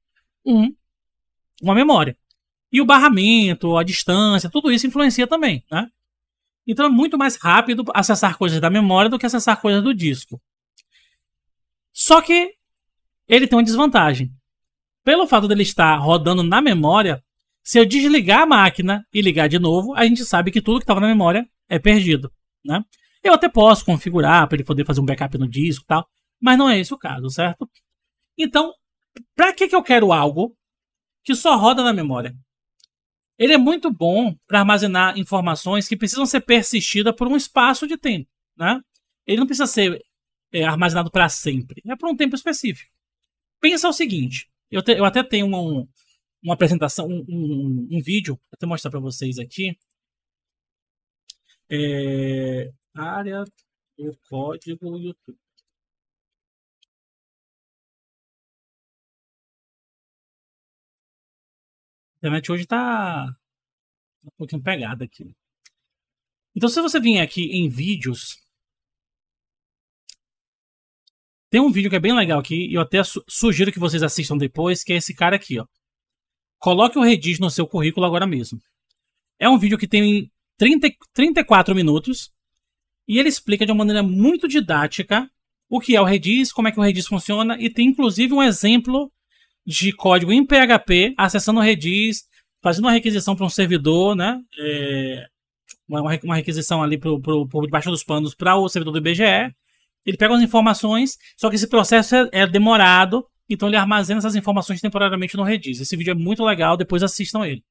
uma memória. E o barramento, a distância, tudo isso influencia também, né? Então é muito mais rápido acessar coisas da memória do que acessar coisas do disco. Só que ele tem uma desvantagem. Pelo fato dele estar rodando na memória, se eu desligar a máquina e ligar de novo, a gente sabe que tudo que estava na memória é perdido, né? Eu até posso configurar para ele poder fazer um backup no disco e tal, mas não é esse o caso, certo? Então, para que eu quero algo que só roda na memória. Ele é muito bom para armazenar informações que precisam ser persistidas por um espaço de tempo, né? Ele não precisa ser armazenado para sempre, é por um tempo específico. Pensa o seguinte, eu até tenho uma apresentação, um vídeo, vou até mostrar para vocês aqui. Área do código YouTube. A internet hoje tá um pouquinho pegada aqui. Então, se você vier aqui em vídeos, tem um vídeo que é bem legal aqui, e eu até sugiro que vocês assistam depois, que é esse cara aqui, ó. Coloque o Redis no seu currículo agora mesmo. É um vídeo que tem 34 minutos, e ele explica de uma maneira muito didática o que é o Redis, como é que o Redis funciona, e tem inclusive um exemplo de código em PHP, acessando o Redis, fazendo uma requisição para um servidor, né? Uma requisição ali por debaixo dos panos para o servidor do IBGE. Ele pega as informações, só que esse processo é demorado, então ele armazena essas informações temporariamente no Redis. Esse vídeo é muito legal, depois assistam ele.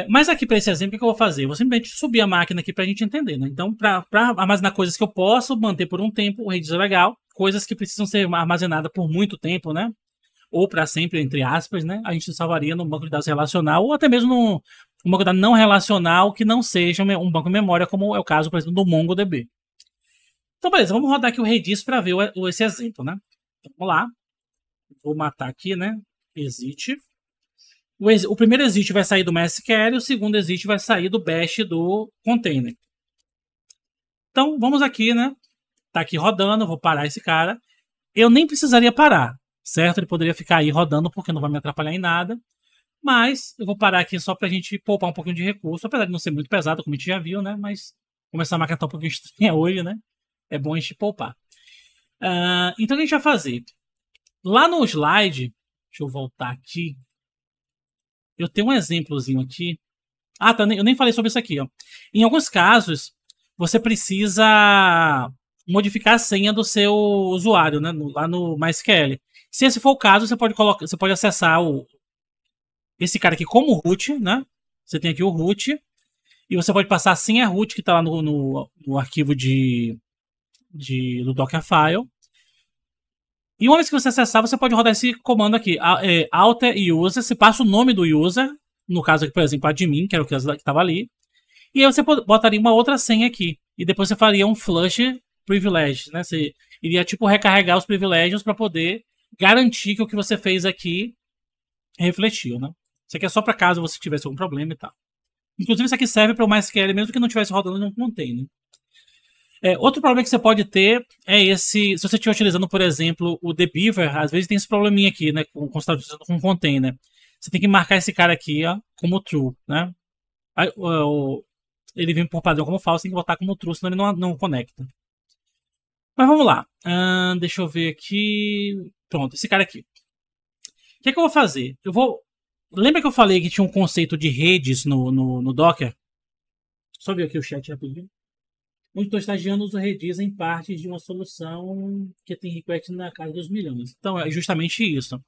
Mas aqui para esse exemplo, o que eu vou fazer? Eu vou simplesmente subir a máquina aqui para a gente entender, né? Então, para armazenar coisas que eu posso manter por um tempo, o Redis é legal. Coisas que precisam ser armazenadas por muito tempo, né? Ou para sempre, entre aspas, né? A gente salvaria no banco de dados relacional, ou até mesmo no banco de dados não relacional, que não seja um banco de memória, como é o caso, por exemplo, do MongoDB. Então, beleza, vamos rodar aqui o Redis para ver esse exemplo, né? Então, vamos lá. Vou matar aqui, né? Exit. O primeiro exit vai sair do MySQL e o segundo exit vai sair do bash do container. Então, vamos aqui, né? Tá aqui rodando, vou parar esse cara. Eu nem precisaria parar, certo? Ele poderia ficar aí rodando porque não vai me atrapalhar em nada. Mas eu vou parar aqui só pra gente poupar um pouquinho de recurso, apesar de não ser muito pesado, como a gente já viu, né? Mas como essa máquina tá um pouquinho estranha hoje, né? É bom a gente poupar. Então o que a gente vai fazer? Lá no slide, deixa eu voltar aqui. Eu tenho um exemplozinho aqui. Tá, eu nem falei sobre isso aqui, ó. Em alguns casos, você precisa modificar a senha do seu usuário, né? Lá no MySQL. Se esse for o caso, você pode acessar esse cara aqui como root, né? Você tem aqui o root. E você pode passar a senha root que está lá no arquivo do Dockerfile. E uma vez que você acessar, você pode rodar esse comando aqui, alter user, você passa o nome do user, no caso aqui, por exemplo, admin, que era o que estava ali, e aí você botaria uma outra senha aqui, e depois você faria um flush privilege, né? Você iria tipo recarregar os privilégios para poder garantir que o que você fez aqui refletiu, né? Isso aqui é só para caso você tivesse algum problema e tal. Inclusive isso aqui serve para o MySQL mesmo que não estivesse rodando num container. Outro problema que você pode ter é se você estiver utilizando, por exemplo, o dbeaver, às vezes tem esse probleminha aqui, né, com você está utilizando com container. Você tem que marcar esse cara aqui, ó, como true, né? Ele vem por padrão como falso, tem que botar como true, senão ele não conecta. Mas vamos lá. Deixa eu ver aqui. Pronto, esse cara aqui. O que é que eu vou fazer? Lembra que eu falei que tinha um conceito de redes no Docker? Só ver aqui o chat rapidinho. Onde estou estagiando uso Redis em parte de uma solução que tem request na casa dos milhões. Então, é justamente isso.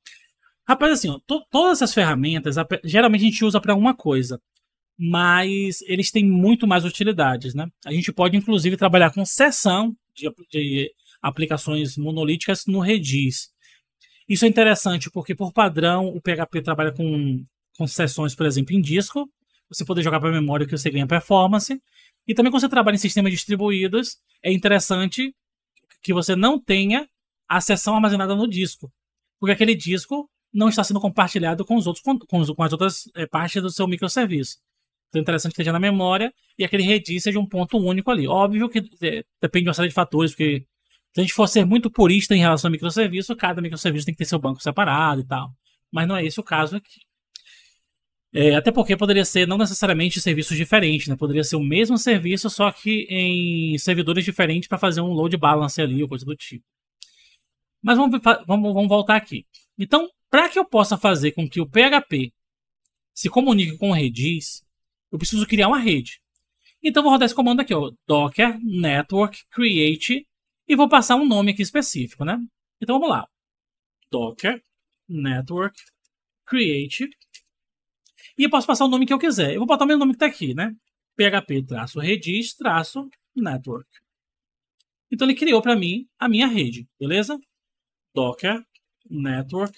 Rapaz, assim, ó, todas essas ferramentas, geralmente a gente usa para alguma coisa, mas eles têm muito mais utilidades, né? A gente pode, inclusive, trabalhar com seção de aplicações monolíticas no Redis. Isso é interessante porque, por padrão, o PHP trabalha com seções, por exemplo, em disco. Você poder jogar para a memória que você ganha performance. E também quando você trabalha em sistemas distribuídos, é interessante que você não tenha a seção armazenada no disco. Porque aquele disco não está sendo compartilhado com as outras partes do seu microserviço. Então é interessante que esteja na memória e aquele Redis seja um ponto único ali. Óbvio que depende de uma série de fatores, porque se a gente for ser muito purista em relação ao microserviço, cada microserviço tem que ter seu banco separado e tal. Mas não é esse o caso aqui. Até porque poderia ser não necessariamente serviços diferentes, né? Poderia ser o mesmo serviço, só que em servidores diferentes para fazer um load balance ali ou coisa do tipo. Mas vamos voltar aqui. Então, para que eu possa fazer com que o PHP se comunique com o Redis, eu preciso criar uma rede. Então, vou rodar esse comando aqui, ó, docker network create, e vou passar um nome aqui específico, né? Então, vamos lá. Docker network create. E eu posso passar o nome que eu quiser. Eu vou botar o meu nome que tá aqui, né? php-redis-network. Então ele criou para mim a minha rede, beleza? Docker network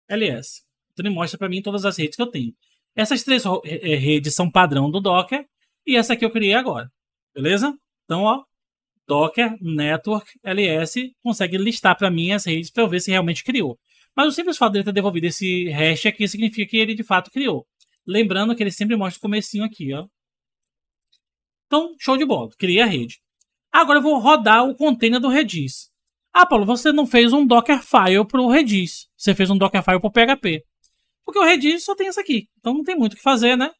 ls. Então ele mostra para mim todas as redes que eu tenho. Essas três redes são padrão do Docker e essa aqui eu criei agora, beleza? Então, ó, Docker network ls consegue listar para mim as redes para eu ver se realmente criou. Mas o simples fato dele ter devolvido esse hash aqui significa que ele de fato criou. Lembrando que ele sempre mostra o comecinho aqui, ó. Então, show de bola. Criei a rede. Agora eu vou rodar o container do Redis. Ah, Paulo, você não fez um Dockerfile para o Redis. Você fez um Dockerfile para o PHP. Porque o Redis só tem essa aqui. Então não tem muito o que fazer, né?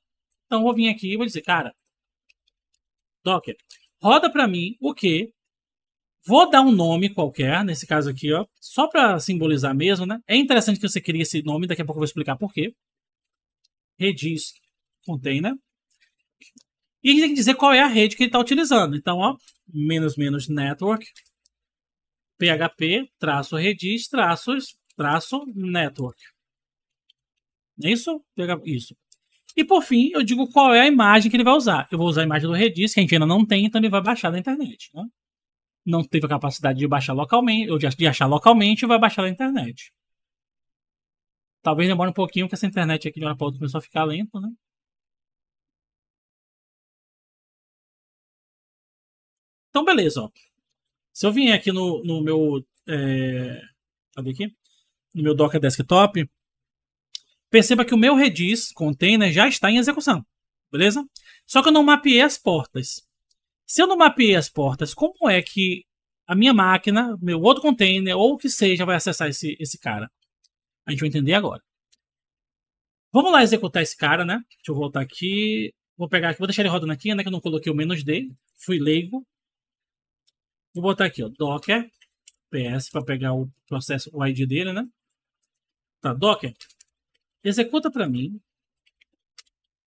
Então eu vou vir aqui e vou dizer, cara, Docker, roda para mim o quê? Vou dar um nome qualquer, nesse caso aqui, ó, só para simbolizar mesmo, né? É interessante que você crie esse nome, daqui a pouco eu vou explicar por quê. Redis container. E a gente tem que dizer qual é a rede que ele está utilizando. Então, ó, --network, php-redis-network. Isso? Isso. E por fim, eu digo qual é a imagem que ele vai usar. Eu vou usar a imagem do Redis, que a gente ainda não tem, então ele vai baixar da internet. Né? Não teve a capacidade de baixar localmente, ou de achar localmente, vai baixar da internet. Talvez demore um pouquinho, porque essa internet aqui de uma para outra começou a ficar lenta, né? Então, beleza, ó. Se eu vier aqui no meu. Cadê aqui? No meu Docker Desktop, perceba que o meu Redis container já está em execução. Beleza? Só que eu não mapeei as portas. Se eu não mapeei as portas, como é que a minha máquina, meu outro container, ou o que seja, vai acessar esse cara? A gente vai entender agora. Vamos lá executar esse cara, né? Deixa eu voltar aqui. Vou pegar aqui, vou deixar ele rodando aqui, né? Que eu não coloquei o "-d". Fui leigo. Vou botar aqui, ó, Docker PS para pegar o processo, o ID dele, né? Tá, Docker, executa para mim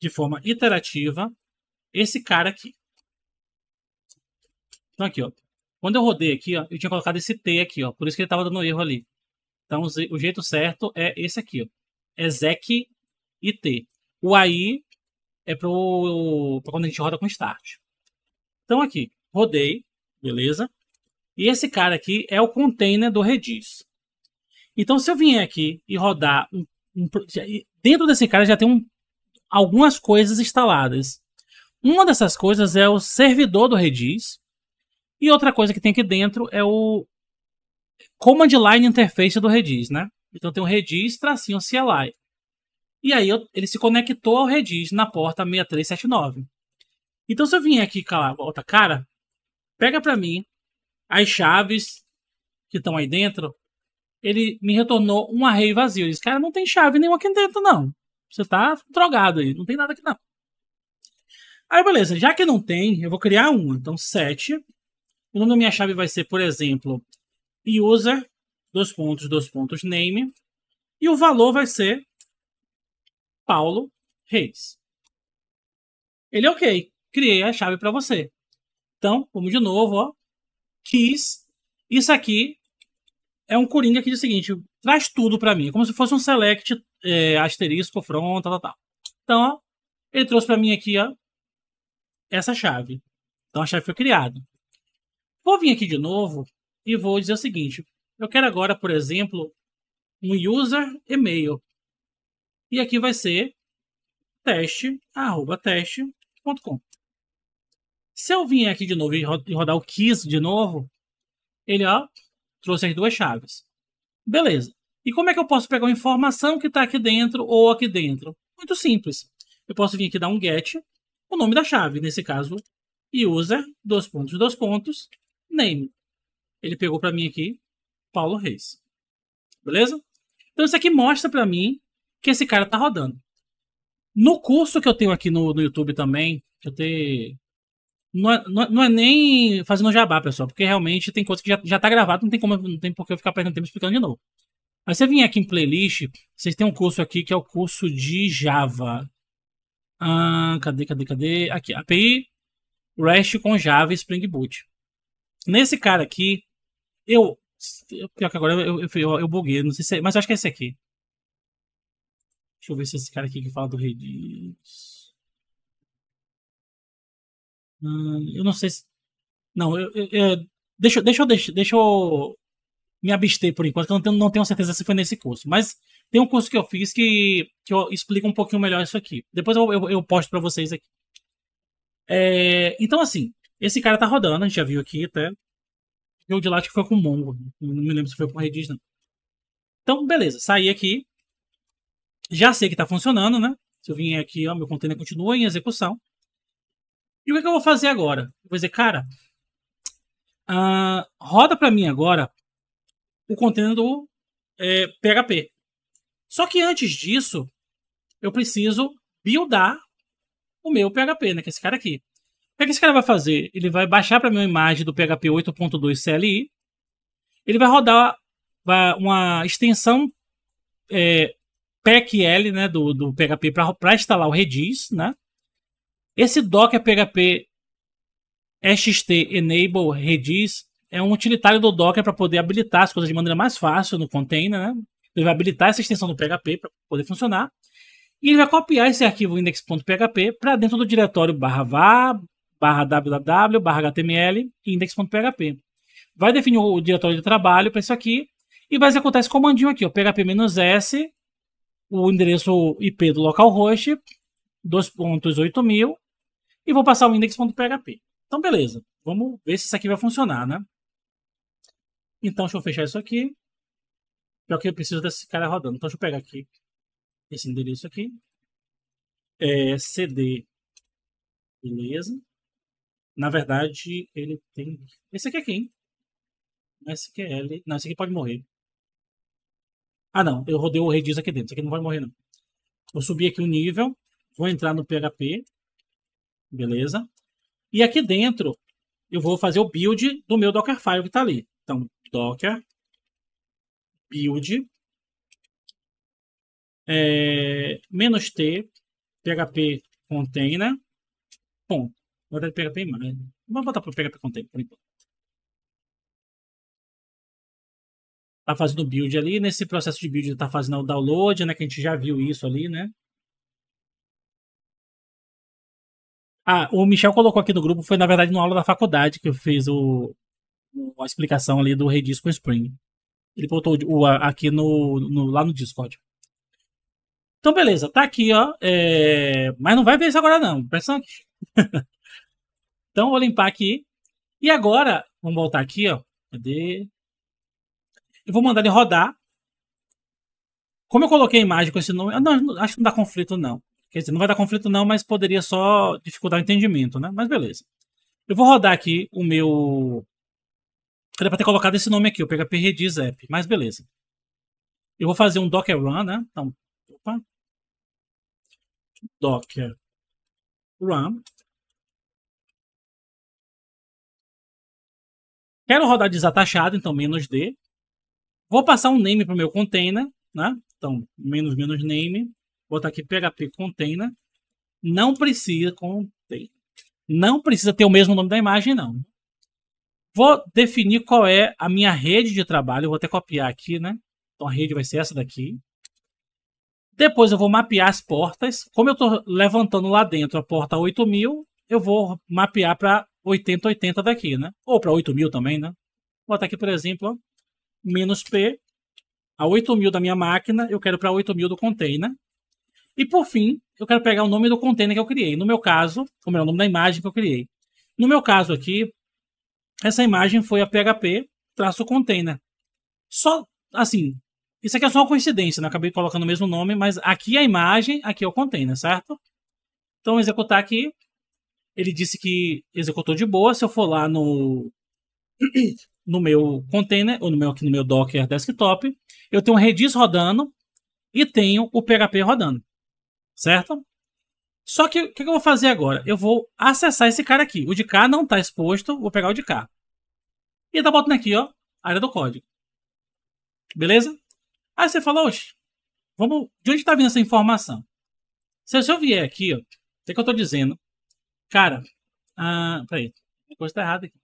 de forma iterativa esse cara aqui. Então aqui, ó. Quando eu rodei aqui, ó, eu tinha colocado esse T aqui, ó. Por isso que ele estava dando erro ali. Então o jeito certo é esse aqui, ó. Exec IT. O AI é para quando a gente roda com start. Então aqui, rodei, beleza? E esse cara aqui é o container do Redis. Então se eu vier aqui e rodar dentro desse cara já tem algumas coisas instaladas. Uma dessas coisas é o servidor do Redis. E outra coisa que tem aqui dentro é o Command Line Interface do Redis, né? Então tem o Redis-CLI. E aí ele se conectou ao Redis na porta 6379. Então se eu vier aqui com a outra cara, pega para mim as chaves que estão aí dentro. Ele me retornou um array vazio. Ele disse, cara, não tem chave nenhuma aqui dentro, não. Você tá drogado aí, não tem nada aqui, não. Aí, beleza, já que não tem, eu vou criar uma. Então, set. O nome da minha chave vai ser, por exemplo, user, name. E o valor vai ser Paulo Reis. Ele é ok. Criei a chave para você. Então, vamos de novo, ó. Keys. Isso aqui é um coringa que diz o seguinte, traz tudo para mim, como se fosse um select, asterisco, front, tal. Então, ó, ele trouxe para mim aqui, ó, essa chave. Então a chave foi criada. Vou vir aqui de novo e vou dizer o seguinte, eu quero agora, por exemplo, um user e-mail. E aqui vai ser teste@teste.com. Se eu vir aqui de novo e rodar o keys de novo, ele, ó, trouxe as duas chaves. Beleza. E como é que eu posso pegar uma informação que está aqui dentro ou aqui dentro? Muito simples. Eu posso vir aqui dar um get, o nome da chave. Nesse caso, user, name. Ele pegou para mim aqui, Paulo Reis. Beleza? Então isso aqui mostra para mim que esse cara está rodando. No curso que eu tenho aqui no YouTube também, que eu tenho... Não é nem fazendo jabá, pessoal, porque realmente tem coisa que já tá gravado, não tem por que eu ficar perdendo tempo explicando de novo. Mas se você vir aqui em playlist, vocês têm um curso aqui que é o curso de Java. Cadê? Aqui, API REST com Java e Spring Boot. Nesse cara aqui, pior que agora eu buguei, não sei se mas eu acho que é esse aqui. Deixa eu ver se esse cara aqui que fala do Redis. Eu não sei se. Não, deixa eu me abster por enquanto, que eu não tenho certeza se foi nesse curso. Mas tem um curso que eu fiz que eu explico um pouquinho melhor isso aqui. Depois eu posto pra vocês aqui. Então, assim, esse cara tá rodando, a gente já viu aqui até. O de lá acho que foi com o Mongo. Não me lembro se foi com o Redis, não. Então, beleza, saí aqui. Já sei que tá funcionando, né? Se eu vim aqui, ó, meu container continua em execução. E o que eu vou fazer agora? Eu vou dizer, cara, roda para mim agora o container do PHP. Só que antes disso, eu preciso buildar o meu PHP, né? Que é esse cara aqui. O que esse cara vai fazer? Ele vai baixar para mim uma imagem do PHP 8.2 CLI. Ele vai rodar uma extensão PQL, né, do PHP para instalar o Redis, né? Esse Docker PHP XT Enable Redis é um utilitário do Docker para poder habilitar as coisas de maneira mais fácil no container, né? Ele vai habilitar essa extensão do PHP para poder funcionar. E ele vai copiar esse arquivo index.php para dentro do diretório /var, /www, /html e index.php. Vai definir o diretório de trabalho para isso aqui e vai executar esse comandinho aqui, ó, php-s, o endereço IP do localhost, 2.8000, e vou passar o index.php. Então, beleza. Vamos ver se isso aqui vai funcionar, né? Então, deixa eu fechar isso aqui. Pior que eu preciso desse cara rodando. Então, deixa eu pegar aqui esse endereço aqui. CD. Beleza. Na verdade, ele tem... Esse aqui é quem? SQL. Não, esse aqui pode morrer. Ah, não. Eu rodei o Redis aqui dentro. Esse aqui não pode morrer, não. Vou subir aqui o nível. Vou entrar no PHP. Beleza. E aqui dentro, eu vou fazer o build do meu Dockerfile que está ali. Então, Docker build -t php container ponto. Vou botar PHP mais. Vamos botar para o PHP container por enquanto. Tá fazendo o build ali. Nesse processo de build tá fazendo o download, né? Que a gente já viu isso ali, né? O Michel colocou aqui no grupo, foi na verdade numa aula da faculdade que eu fiz a explicação ali do Redis com Spring. Ele botou aqui lá no Discord. Então, beleza, tá aqui, ó. Mas não vai ver isso agora, não. Presta aqui. Então, vou limpar aqui. E agora, vamos voltar aqui, ó. Cadê? Eu vou mandar ele rodar. Como eu coloquei a imagem com esse nome. Não, acho que não dá conflito, não. Quer dizer, não vai dar conflito, não, mas poderia só dificultar o entendimento, né? Mas beleza. Eu vou rodar aqui o meu. Era pra ter colocado esse nome aqui, o PHP Redis App, mas beleza. Eu vou fazer um Docker Run, né? Então, opa. Docker Run. Quero rodar desatachado, então -d. Vou passar um name para o meu container, né? Então, -name. Vou botar aqui PHP container. Não precisa ter o mesmo nome da imagem, não. Vou definir qual é a minha rede de trabalho. Eu vou até copiar aqui, né? Então a rede vai ser essa daqui. Depois eu vou mapear as portas. Como eu estou levantando lá dentro a porta 8000, eu vou mapear para 8080 daqui, né? Ou para 8000 também, né? Vou botar aqui, por exemplo, ó, -p. A 8000 da minha máquina, eu quero para 8000 do container. E por fim, eu quero pegar o nome do container que eu criei. No meu caso, como é o nome da imagem que eu criei. No meu caso aqui, essa imagem foi a PHP-container. Só, assim, isso aqui é só uma coincidência, né? Acabei colocando o mesmo nome, mas aqui é a imagem, aqui é o container, certo? Então, executar aqui. Ele disse que executou de boa. Se eu for lá no meu container, ou aqui no meu Docker desktop, eu tenho um Redis rodando e tenho o PHP rodando, certo? Só que o que eu vou fazer agora? Eu vou acessar esse cara aqui. O de cá não está exposto, vou pegar o de cá. E tá botando aqui, ó, área do código. Beleza? Aí você fala, oxe, de onde está vindo essa informação? Se eu vier aqui, ó, o que eu estou dizendo? Cara, peraí, a coisa está errada aqui.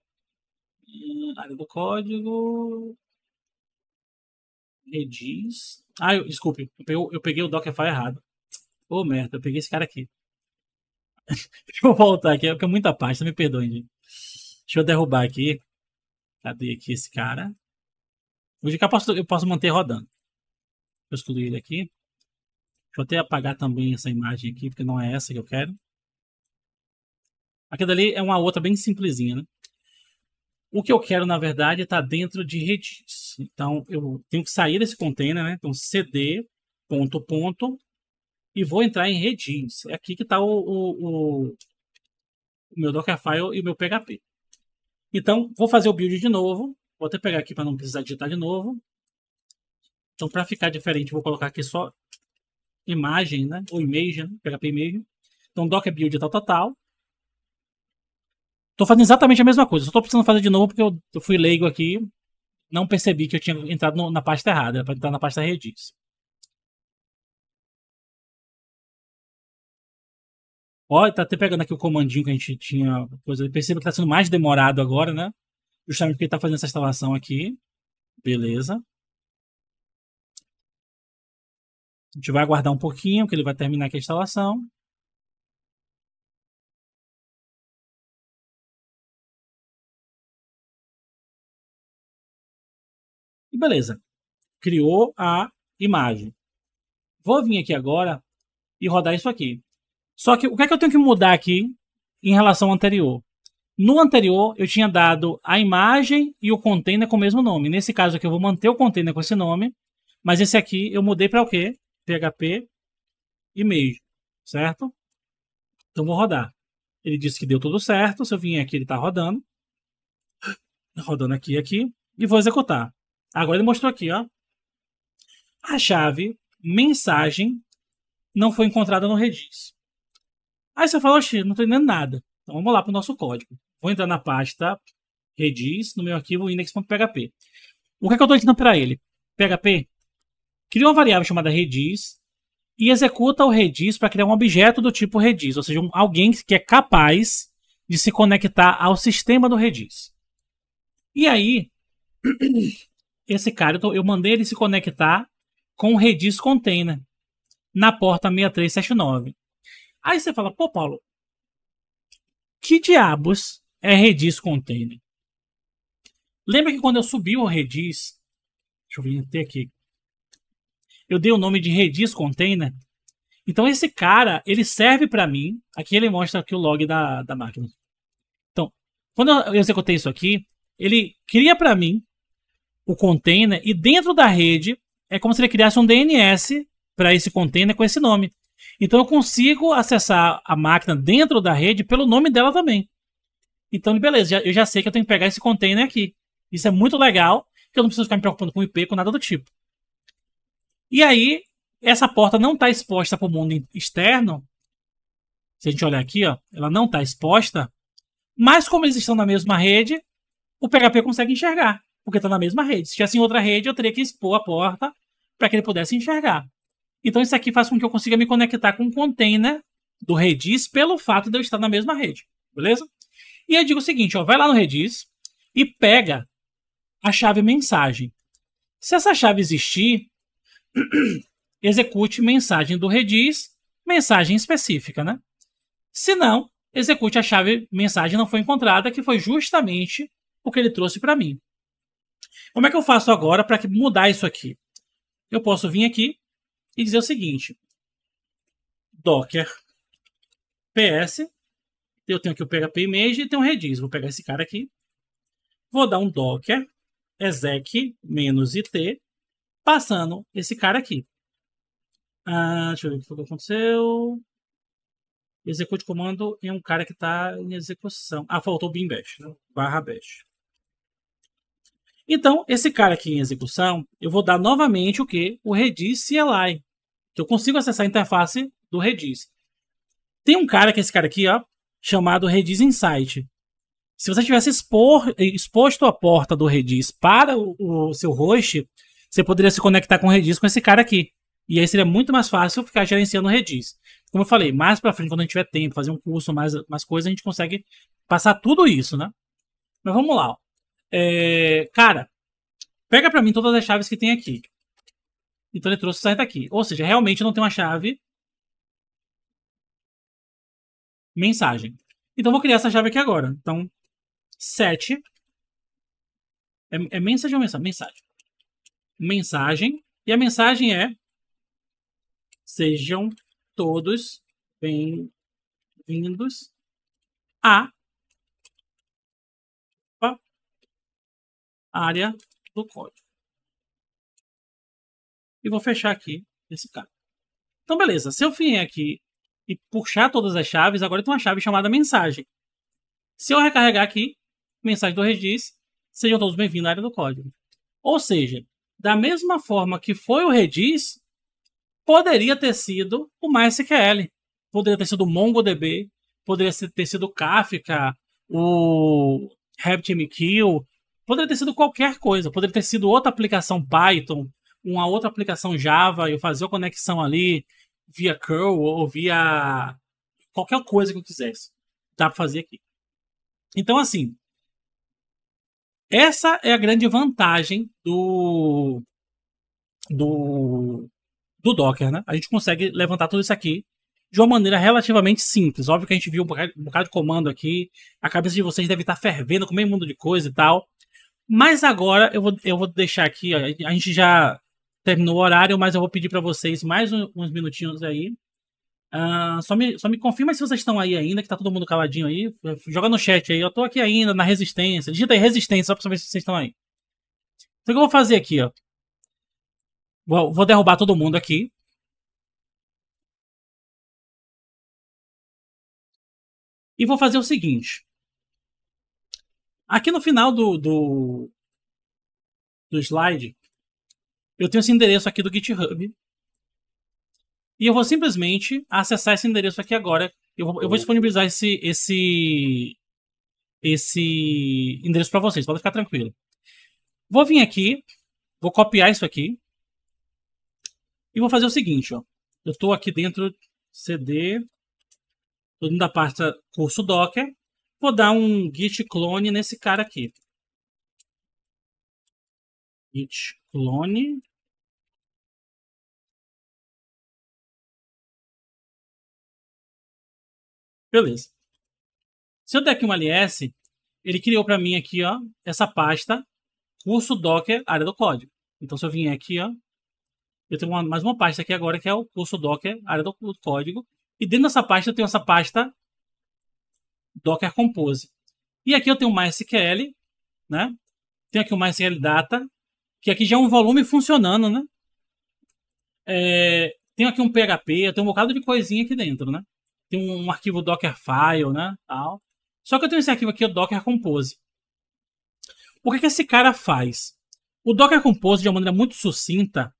Área do código. Redis. Desculpe, eu peguei o Dockerfile errado. Ô, merda, eu peguei esse cara aqui. Deixa eu voltar aqui, porque é muita pasta, me perdoe, gente. Deixa eu derrubar aqui. Cadê aqui esse cara? Hoje eu posso manter rodando. Vou excluir ele aqui. Deixa eu até apagar também essa imagem aqui, porque não é essa que eu quero. Aqui dali é uma outra bem simplesinha, né? O que eu quero, na verdade, está dentro de Redis. Então, eu tenho que sair desse container, né? Então, cd, ponto, e vou entrar em Redis. É aqui que está o meu Dockerfile e o meu PHP. Então, vou fazer o build de novo. Vou até pegar aqui para não precisar digitar de novo. Então, para ficar diferente, vou colocar aqui só imagem, né? Ou image, né? PHP image. Então, docker build tal. Tô fazendo exatamente a mesma coisa. Só tô precisando fazer de novo porque eu fui leigo aqui. Não percebi que eu tinha entrado na pasta errada. Era para entrar na pasta Redis. Ó, tá até pegando aqui o comandinho que a gente tinha. Coisa. Perceba que tá sendo mais demorado agora, né? Justamente porque ele tá fazendo essa instalação aqui. Beleza. A gente vai aguardar um pouquinho, que ele vai terminar aqui a instalação. E beleza. Criou a imagem. Vou vir aqui agora e rodar isso aqui. Só que o que é que eu tenho que mudar aqui em relação ao anterior? No anterior, eu tinha dado a imagem e o container com o mesmo nome. Nesse caso aqui, eu vou manter o container com esse nome. Mas esse aqui eu mudei para o quê? PHP image, certo? Então vou rodar. Ele disse que deu tudo certo. Se eu vier aqui, ele está rodando. Rodando aqui, e vou executar. Agora ele mostrou aqui, ó. A chave mensagem não foi encontrada no Redis. Aí você fala, oxe, não estou entendendo nada. Então vamos lá para o nosso código. Vou entrar na pasta Redis, no meu arquivo index.php. O que é que eu estou ensinando para ele? PHP, cria uma variável chamada Redis e executa o Redis para criar um objeto do tipo Redis, ou seja, alguém que é capaz de se conectar ao sistema do Redis. E aí, esse cara, eu mandei ele se conectar com o Redis Container na porta 6379. Aí você fala, pô, Paulo, que diabos é Redis Container? Lembra que quando eu subi o Redis, deixa eu vir até aqui, eu dei o nome de Redis Container. Então esse cara, ele serve para mim. Aqui ele mostra aqui o log da máquina. Então, quando eu executei isso aqui, ele cria para mim o container e dentro da rede é como se ele criasse um DNS para esse container com esse nome. Então eu consigo acessar a máquina dentro da rede pelo nome dela também. Então, beleza, eu já sei que eu tenho que pegar esse container aqui. Isso é muito legal, que eu não preciso ficar me preocupando com IP, com nada do tipo. E aí, essa porta não está exposta para o mundo externo. Se a gente olhar aqui, ó, ela não está exposta. Mas como eles estão na mesma rede, o PHP consegue enxergar, porque está na mesma rede. Se tivesse em outra rede, eu teria que expor a porta para que ele pudesse enxergar. Então isso aqui faz com que eu consiga me conectar com o container do Redis pelo fato de eu estar na mesma rede. Beleza? E eu digo o seguinte, ó, vai lá no Redis e pega a chave mensagem. Se essa chave existir, execute mensagem do Redis, mensagem específica, né? Se não, execute a chave mensagem não foi encontrada, que foi justamente o que ele trouxe para mim. Como é que eu faço agora para mudar isso aqui? Eu posso vir aqui e dizer o seguinte: docker ps, eu tenho aqui o PHP image e tem um Redis. Vou pegar esse cara aqui, vou dar um docker exec -it, passando esse cara aqui. Deixa eu ver o que foi que aconteceu. Execute comando em um cara que está em execução. Faltou o bin bash, né? /bash. Então, esse cara aqui em execução, eu vou dar novamente o que? O Redis CLI. Que eu consigo acessar a interface do Redis. Tem um cara, que é esse cara aqui, ó, chamado Redis Insight. Se você tivesse exposto a porta do Redis para o seu host, você poderia se conectar com o Redis com esse cara aqui. E aí seria muito mais fácil ficar gerenciando o Redis. Como eu falei, mais pra frente, quando a gente tiver tempo, fazer um curso, mais coisas, a gente consegue passar tudo isso, né? Mas vamos lá. Ó. Cara, pega pra mim todas as chaves que tem aqui. Então ele trouxe essa aqui. Ou seja, realmente não tem uma chave mensagem. Então, vou criar essa chave aqui agora. Então, set é mensagem ou mensagem? Mensagem. Mensagem. E a mensagem é: sejam todos bem-vindos à área do código. E vou fechar aqui esse cara. Então, beleza. Se eu vier aqui e puxar todas as chaves, agora tem uma chave chamada mensagem. Se eu recarregar aqui, mensagem do Redis, sejam todos bem-vindos à área do código. Ou seja, da mesma forma que foi o Redis, poderia ter sido o MySQL. Poderia ter sido o MongoDB, poderia ter sido o Kafka, o RabbitMQ, poderia ter sido qualquer coisa. Poderia ter sido outra aplicação Python, uma outra aplicação Java, eu fazia a conexão ali via curl ou via qualquer coisa que eu quisesse. Dá para fazer aqui. Então, assim, essa é a grande vantagem do Docker, né? A gente consegue levantar tudo isso aqui de uma maneira relativamente simples. Óbvio que a gente viu um bocado de comando aqui, a cabeça de vocês deve estar fervendo com meio mundo de coisa e tal. Mas agora eu vou deixar aqui, ó, a gente já terminou o horário, mas eu vou pedir para vocês mais uns minutinhos aí. Só me confirma se vocês estão aí ainda, que tá todo mundo caladinho aí. Joga no chat aí, eu tô aqui ainda na resistência. Digita aí resistência, só pra saber se vocês estão aí. Então o que eu vou fazer aqui, ó. Vou derrubar todo mundo aqui. E vou fazer o seguinte. Aqui no final do slide, eu tenho esse endereço aqui do GitHub. E eu vou simplesmente acessar esse endereço aqui agora. Eu vou disponibilizar esse endereço para vocês, pode ficar tranquilo. Vou vir aqui, vou copiar isso aqui. E vou fazer o seguinte, ó. Eu estou aqui dentro CD, dentro da pasta curso Docker. Vou dar um git clone nesse cara aqui. Git clone. Beleza. Se eu der aqui um ls, ele criou para mim aqui, ó, essa pasta curso Docker área do código. Então, se eu vier aqui, ó, eu tenho mais uma pasta aqui agora que é o curso Docker área do código. E dentro dessa pasta eu tenho essa pasta Docker Compose. E aqui eu tenho o MySQL, né? Tenho aqui o MySQL Data, que aqui já é um volume funcionando, né? Tenho aqui um PHP, eu tenho um bocado de coisinha aqui dentro, né? Tem um arquivo Dockerfile, né? Tal. Só que eu tenho esse arquivo aqui, o Docker Compose. O que esse cara faz? O Docker Compose, de uma maneira muito sucinta,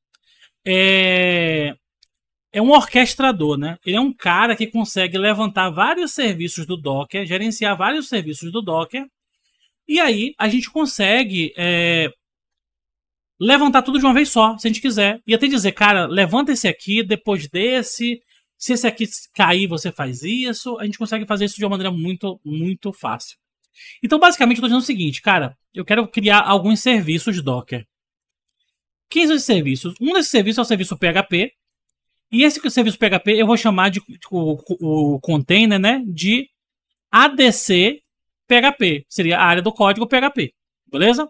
é um orquestrador, né? Ele é um cara que consegue levantar vários serviços do Docker, gerenciar vários serviços do Docker, e aí a gente consegue levantar tudo de uma vez só, se a gente quiser. E até dizer, cara, levanta esse aqui depois desse, se esse aqui cair, você faz isso. A gente consegue fazer isso de uma maneira muito, muito fácil. Então, basicamente, eu estou dizendo o seguinte, cara, eu quero criar alguns serviços Docker. Quem são esses serviços? Um desses serviços é o serviço PHP, e esse serviço PHP eu vou chamar de o container, né, de ADC PHP. Seria a área do código PHP. Beleza?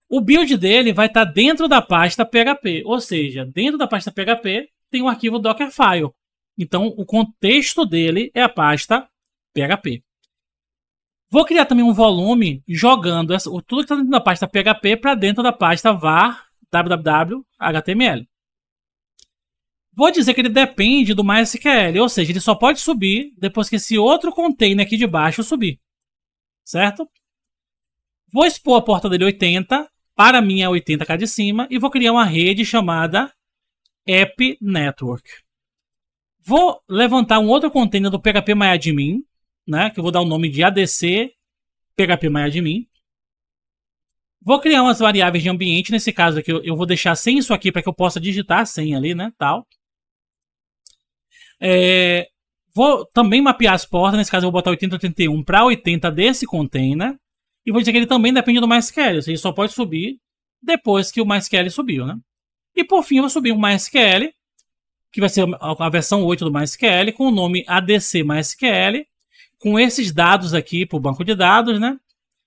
O build dele vai estar dentro da pasta PHP. Ou seja, dentro da pasta PHP tem um arquivo Dockerfile. Então, o contexto dele é a pasta PHP. Vou criar também um volume jogando tudo que está dentro da pasta PHP para dentro da pasta var www HTML. Vou dizer que ele depende do MySQL, ou seja, ele só pode subir depois que esse outro container aqui de baixo subir. Certo? Vou expor a porta dele 80, para mim é 80k de cima, e vou criar uma rede chamada App Network. Vou levantar um outro container do PHPMyAdmin, né, que eu vou dar o nome de ADC PHPMyAdmin. Vou criar umas variáveis de ambiente, nesse caso aqui eu vou deixar sem isso aqui para que eu possa digitar a senha ali, né, tal. Vou também mapear as portas, nesse caso eu vou botar 8081 para 80 desse container. E vou dizer que ele também depende do MySQL, ou seja, ele só pode subir depois que o MySQL subiu, né? E por fim eu vou subir o MySQL, que vai ser a versão 8 do MySQL, com o nome ADC MySQL, com esses dados aqui para o banco de dados, né?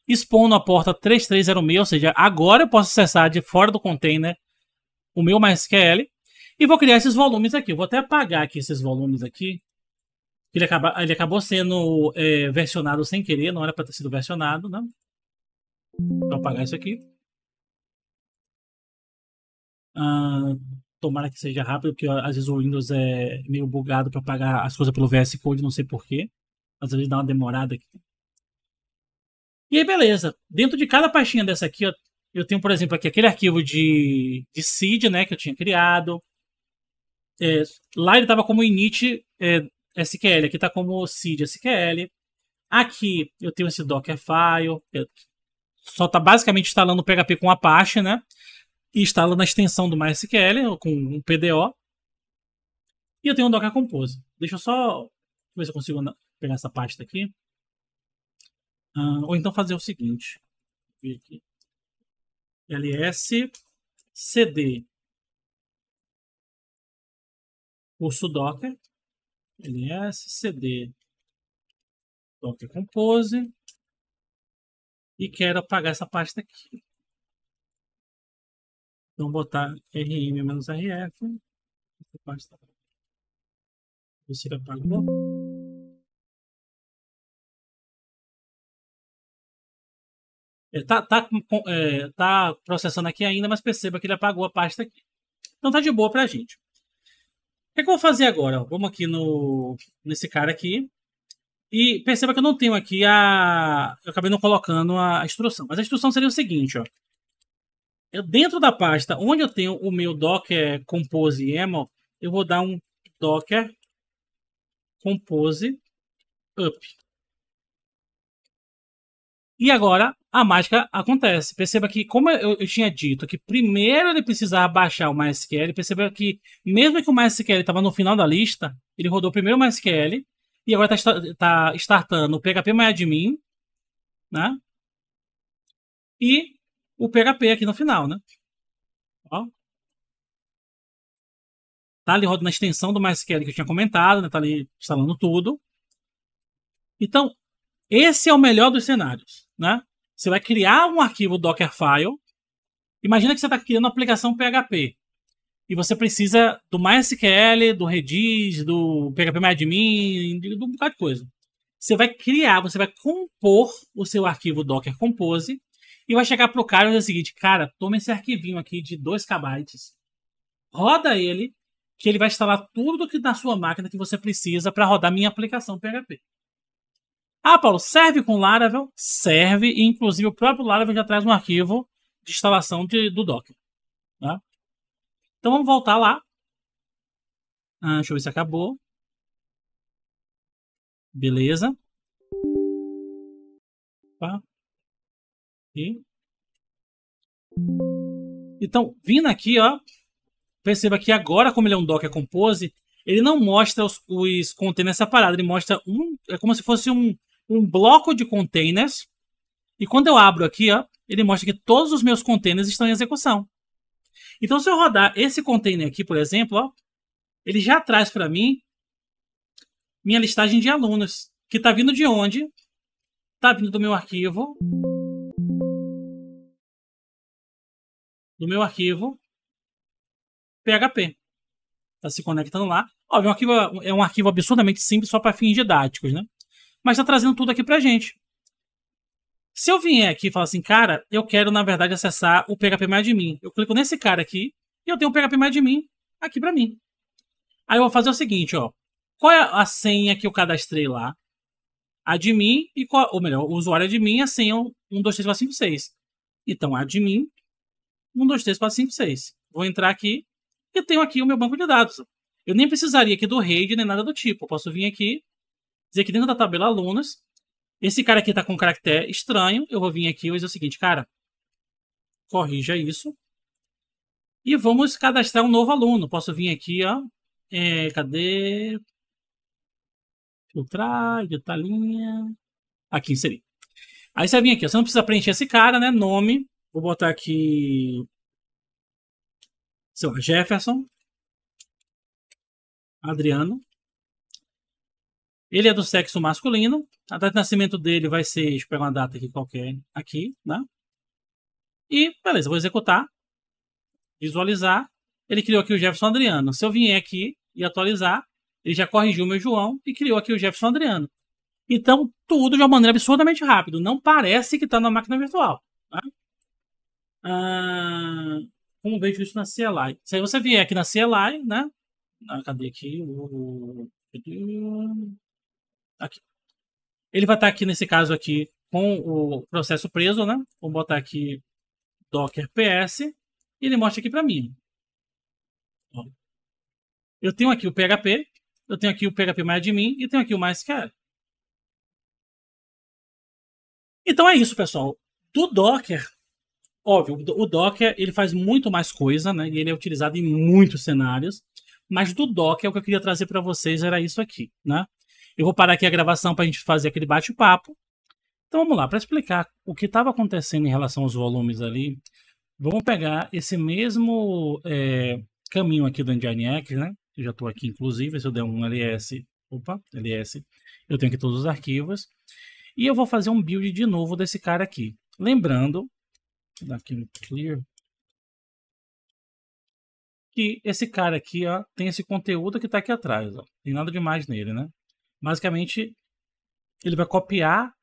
Expondo a porta 3306, ou seja, agora eu posso acessar de fora do container o meu MySQL e vou criar esses volumes aqui. Eu vou até apagar aqui esses volumes aqui. Ele acabou sendo versionado sem querer, não era para ter sido versionado, né? Vou apagar isso aqui. Tomara que seja rápido, porque às vezes o Windows é meio bugado para apagar as coisas pelo VS Code, não sei porquê. Às vezes dá uma demorada aqui. E aí, beleza. Dentro de cada pastinha dessa aqui, ó, eu tenho, por exemplo, aqui aquele arquivo de seed, né, que eu tinha criado. Lá ele estava como init SQL, aqui está como seed SQL. Aqui eu tenho esse Dockerfile, só está basicamente instalando o PHP com Apache, né? E instalando a extensão do MySQL com um PDO. E eu tenho um Docker Compose. Deixa eu só ver se eu consigo pegar essa pasta aqui. Ou então fazer o seguinte. Vou ver aqui. ls cd curso Docker. ls cd Docker Compose. E quero apagar essa pasta aqui. Então, botar rm-rf. Essa pasta. Ver se ele apagou. Tá processando aqui ainda, mas perceba que ele apagou a pasta aqui. Então tá de boa pra gente. O que eu vou fazer agora? Vamos aqui nesse cara aqui. E perceba que eu não tenho aqui eu acabei não colocando a instrução. Mas a instrução seria o seguinte, ó. Dentro da pasta onde eu tenho o meu Docker Compose YAML, eu vou dar um Docker Compose Up. E agora a mágica acontece. Perceba que, como eu tinha dito, que primeiro ele precisava baixar o MySQL, perceba que mesmo que o MySQL estava no final da lista, ele rodou primeiro o MySQL e agora está startando o PHPMyAdmin, né? E o PHP aqui no final, né? Ó. Tá ali rodando a extensão do MySQL que eu tinha comentado, né? Tá ali instalando tudo. Então, esse é o melhor dos cenários, né? Você vai criar um arquivo Dockerfile. Imagina que você está criando uma aplicação PHP. E você precisa do MySQL, do Redis, do PHPMyAdmin, de um bocado de coisa. Você vai criar, você vai compor o seu arquivo Docker Compose e vai chegar pro cara e dizer o seguinte: cara, toma esse arquivinho aqui de 2 KB, roda ele, que ele vai instalar tudo que na sua máquina que você precisa para rodar minha aplicação PHP. Ah, Paulo, serve com Laravel? Serve, e inclusive o próprio Laravel já traz um arquivo de instalação do Docker. Tá? Então vamos voltar lá. Deixa eu ver se acabou. Beleza. Tá. Então, vindo aqui, ó, perceba que agora, como ele é um Docker Compose, ele não mostra os containers separados, ele mostra é como se fosse um bloco de containers. E quando eu abro aqui, ó, ele mostra que todos os meus containers estão em execução. Então, se eu rodar esse container aqui, por exemplo, ó, ele já traz para mim minha listagem de alunos, que está vindo de onde? Está vindo do meu arquivo. PHP. Está se conectando lá. Óbvio, é um arquivo absurdamente simples, só para fins didáticos, né? Mas está trazendo tudo aqui para a gente. Se eu vier aqui e falar assim, cara, eu quero, na verdade, acessar o PHPMyAdmin. Eu clico nesse cara aqui e eu tenho o PHPMyAdmin aqui para mim. Aí eu vou fazer o seguinte, ó. Qual é a senha que eu cadastrei lá? Admin, ou melhor, o usuário admin e a senha 123456. Então, admin 123456. Vou entrar aqui e tenho aqui o meu banco de dados. Eu nem precisaria aqui do RAID nem nada do tipo. Eu posso vir aqui, dizer que dentro da tabela alunos, esse cara aqui está com um caractere estranho. Eu vou vir aqui e vou dizer o seguinte, cara, corrija isso. E vamos cadastrar um novo aluno. Posso vir aqui, ó. Cadê? Filtrar, editar linha. Aqui, inserir. Aí você vai vir aqui, ó. Você não precisa preencher esse cara, né? Nome. Vou botar aqui, sei lá, Jefferson Adriano. Ele é do sexo masculino. A data de nascimento dele vai ser, deixa eu pegar uma data aqui qualquer, aqui, né? E, beleza, vou executar. Visualizar. Ele criou aqui o Jefferson Adriano. Se eu vier aqui e atualizar, ele já corrigiu o meu João e criou aqui o Jefferson Adriano. Então, tudo de uma maneira absurdamente rápida. Não parece que está na máquina virtual. Tá? Como vejo isso na CLI? Se você vier aqui na CLI, né? Cadê aqui? Aqui. Ele vai estar aqui, nesse caso aqui, com o processo preso, né? Vou botar aqui Docker PS e ele mostra aqui para mim. Ó. Eu tenho aqui o PHP, eu tenho aqui o PHP MyAdmin e tenho aqui o MySQL. Então é isso, pessoal. Do Docker, óbvio, o Docker ele faz muito mais coisa, né? E ele é utilizado em muitos cenários. Mas do Docker, o que eu queria trazer para vocês era isso aqui, né? Eu vou parar aqui a gravação para a gente fazer aquele bate-papo. Então vamos lá, para explicar o que estava acontecendo em relação aos volumes ali, vamos pegar esse mesmo caminho aqui do Nginx, né? Eu já estou aqui, inclusive, se eu der um ls, eu tenho aqui todos os arquivos. E eu vou fazer um build de novo desse cara aqui. Lembrando, aqui no clear, que esse cara aqui, ó, tem esse conteúdo que está aqui atrás, ó. Tem nada demais nele, né? Basicamente, ele vai copiar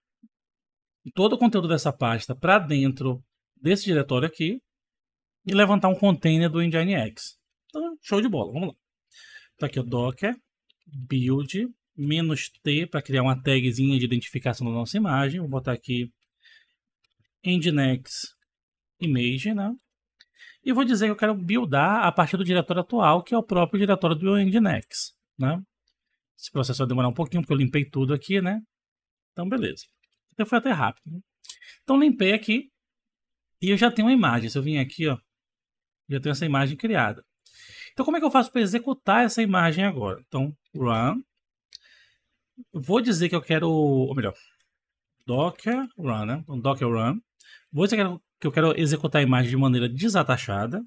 todo o conteúdo dessa pasta para dentro desse diretório aqui e levantar um container do Nginx. Então, show de bola, vamos lá. Tá aqui o docker build -t para criar uma tagzinha de identificação da nossa imagem. Vou botar aqui Nginx image, né? E vou dizer que eu quero buildar a partir do diretório atual, que é o próprio diretório do Nginx, né? Esse processo vai demorar um pouquinho, porque eu limpei tudo aqui, né? Então, beleza. Então foi até rápido, né? Então, limpei aqui e eu já tenho uma imagem. Se eu vim aqui, ó, já tenho essa imagem criada. Então, como é que eu faço para executar essa imagem agora? Então, run. Vou dizer que eu quero, ou melhor, docker run, né? Então, docker run. Vou dizer que eu quero executar a imagem de maneira desatachada.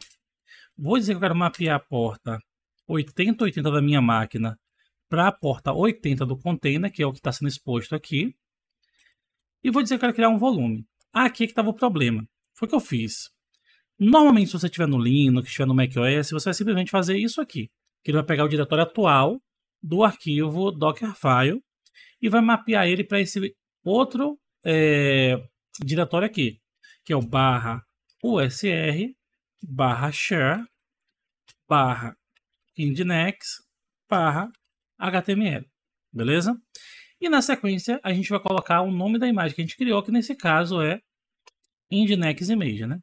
Vou dizer que eu quero mapear a porta 8080 da minha máquina para a porta 80 do container, que é o que está sendo exposto aqui. E vou dizer que eu quero criar um volume. Aqui é que estava o problema. Foi o que eu fiz. Normalmente, se você estiver no Linux, estiver no macOS, você vai simplesmente fazer isso aqui. Que ele vai pegar o diretório atual do arquivo Dockerfile e vai mapear ele para esse outro diretório aqui, que é o /usr /share /nginx /html. Beleza? E na sequência, a gente vai colocar o nome da imagem que a gente criou, que nesse caso é Nginx image, né?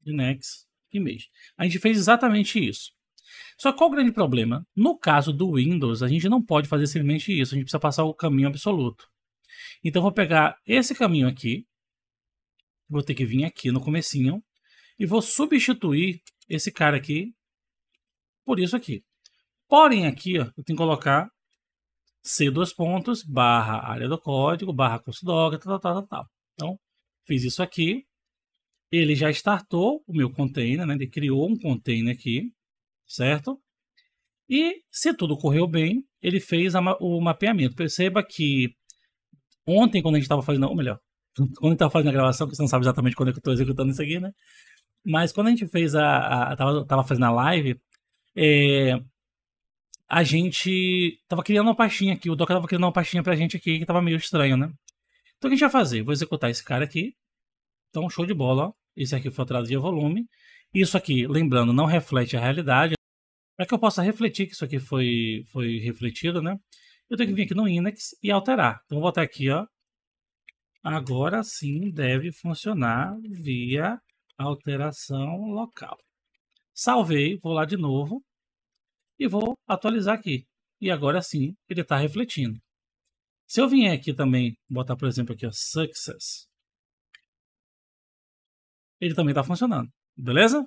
Nginx image. A gente fez exatamente isso. Só que qual o grande problema? No caso do Windows, a gente não pode fazer simplesmente isso. A gente precisa passar o caminho absoluto. Então, eu vou pegar esse caminho aqui. Vou ter que vir aqui no comecinho. E vou substituir esse cara aqui por isso aqui. Porém, aqui, ó, eu tenho que colocar C : área do código, /curso docker, tal. Então, fiz isso aqui. Ele já startou o meu container, né? Ele criou um container aqui, certo? E se tudo correu bem, ele fez o mapeamento. Perceba que ontem, quando a gente estava fazendo, ou melhor, quando a gente estava fazendo a gravação, que você não sabe exatamente quando é que eu estou executando isso aqui, né? Mas quando a gente fez tava fazendo a live, a gente tava criando uma pastinha aqui, o Docker tava criando uma pastinha pra gente aqui, que tava meio estranho, né? Então o que a gente vai fazer? Vou executar esse cara aqui. Então, show de bola, ó. Esse aqui foi traduzir volume. Isso aqui, lembrando, não reflete a realidade. Para que eu possa refletir que isso aqui foi refletido, né? Eu tenho que vir aqui no index e alterar. Então, vou botar aqui, ó. Agora sim deve funcionar via alteração local. Salvei, vou lá de novo e vou atualizar aqui. E agora sim ele está refletindo. Se eu vier aqui também, botar por exemplo aqui, ó, success, ele também está funcionando, beleza?